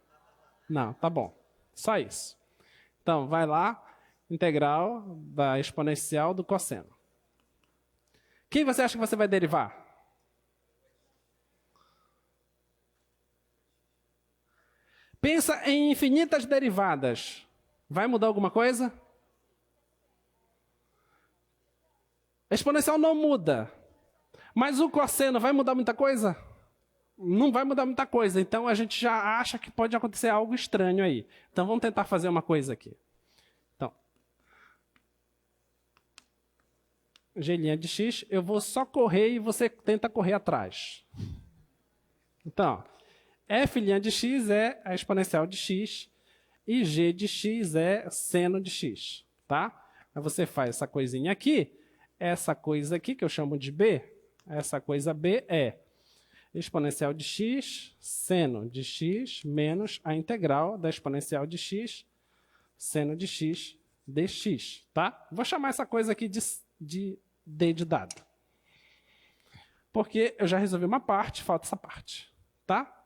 Não, tá bom. Só isso. Então, vai lá, integral da exponencial do cosseno. Quem você acha que você vai derivar? Pensa em infinitas derivadas. Vai mudar alguma coisa? A exponencial não muda. Mas o cosseno vai mudar muita coisa? Não vai mudar muita coisa. Então a gente já acha que pode acontecer algo estranho aí. Então vamos tentar fazer uma coisa aqui. Então, g' de x, eu vou só correr e você tenta correr atrás. Então, f' de x é a exponencial de x e g de x é seno de x, tá? Aí você faz essa coisinha aqui, essa coisa aqui que eu chamo de b, essa coisa b é exponencial de x, seno de x, menos a integral da exponencial de x, seno de x dx, tá? Vou chamar essa coisa aqui de d de dado. Porque eu já resolvi uma parte, falta essa parte, tá?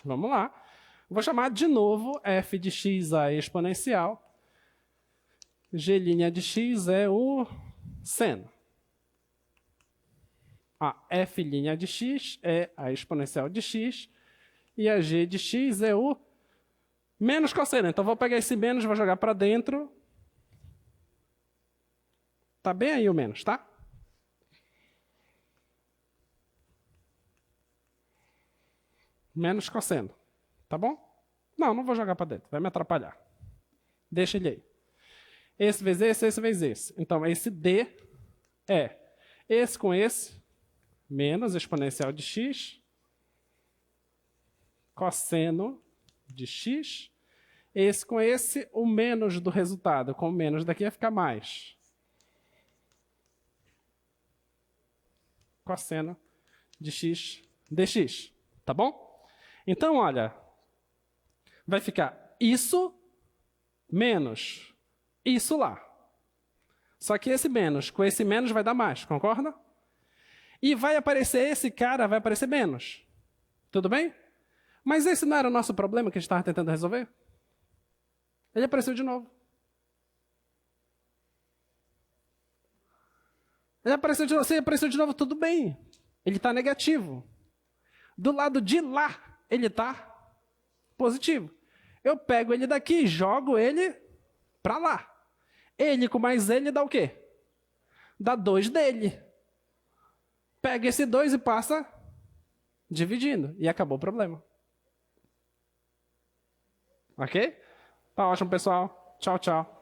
Vamos lá. Vou chamar de novo f de x a exponencial. G' de x é o seno. A f' de x é a exponencial de x. E a g de x é o menos cosseno. Então, vou pegar esse menos, vou jogar para dentro. Tá bem aí o menos, tá? Menos cosseno. Tá bom? Não, não vou jogar para dentro. Vai me atrapalhar. Deixa ele aí. Esse vezes esse vezes esse. Então, esse d é esse com esse, menos exponencial de x, cosseno de x. Esse com esse, o menos do resultado. Com o menos daqui vai ficar mais. Cosseno de x dx. Tá bom? Então, olha, vai ficar isso menos isso lá. Só que esse menos com esse menos vai dar mais, concorda? E vai aparecer esse cara, vai aparecer menos. Tudo bem? Mas esse não era o nosso problema que a gente estava tentando resolver? Ele apareceu de novo. Ele apareceu de novo. Se ele apareceu de novo, tudo bem. Ele está negativo. Do lado de lá, ele está positivo. Eu pego ele daqui e jogo ele para lá. Ele com mais ele dá o quê? Dá 2 dele. Pega esse 2 e passa dividindo. E acabou o problema. Ok? Tá ótimo, pessoal. Tchau, tchau.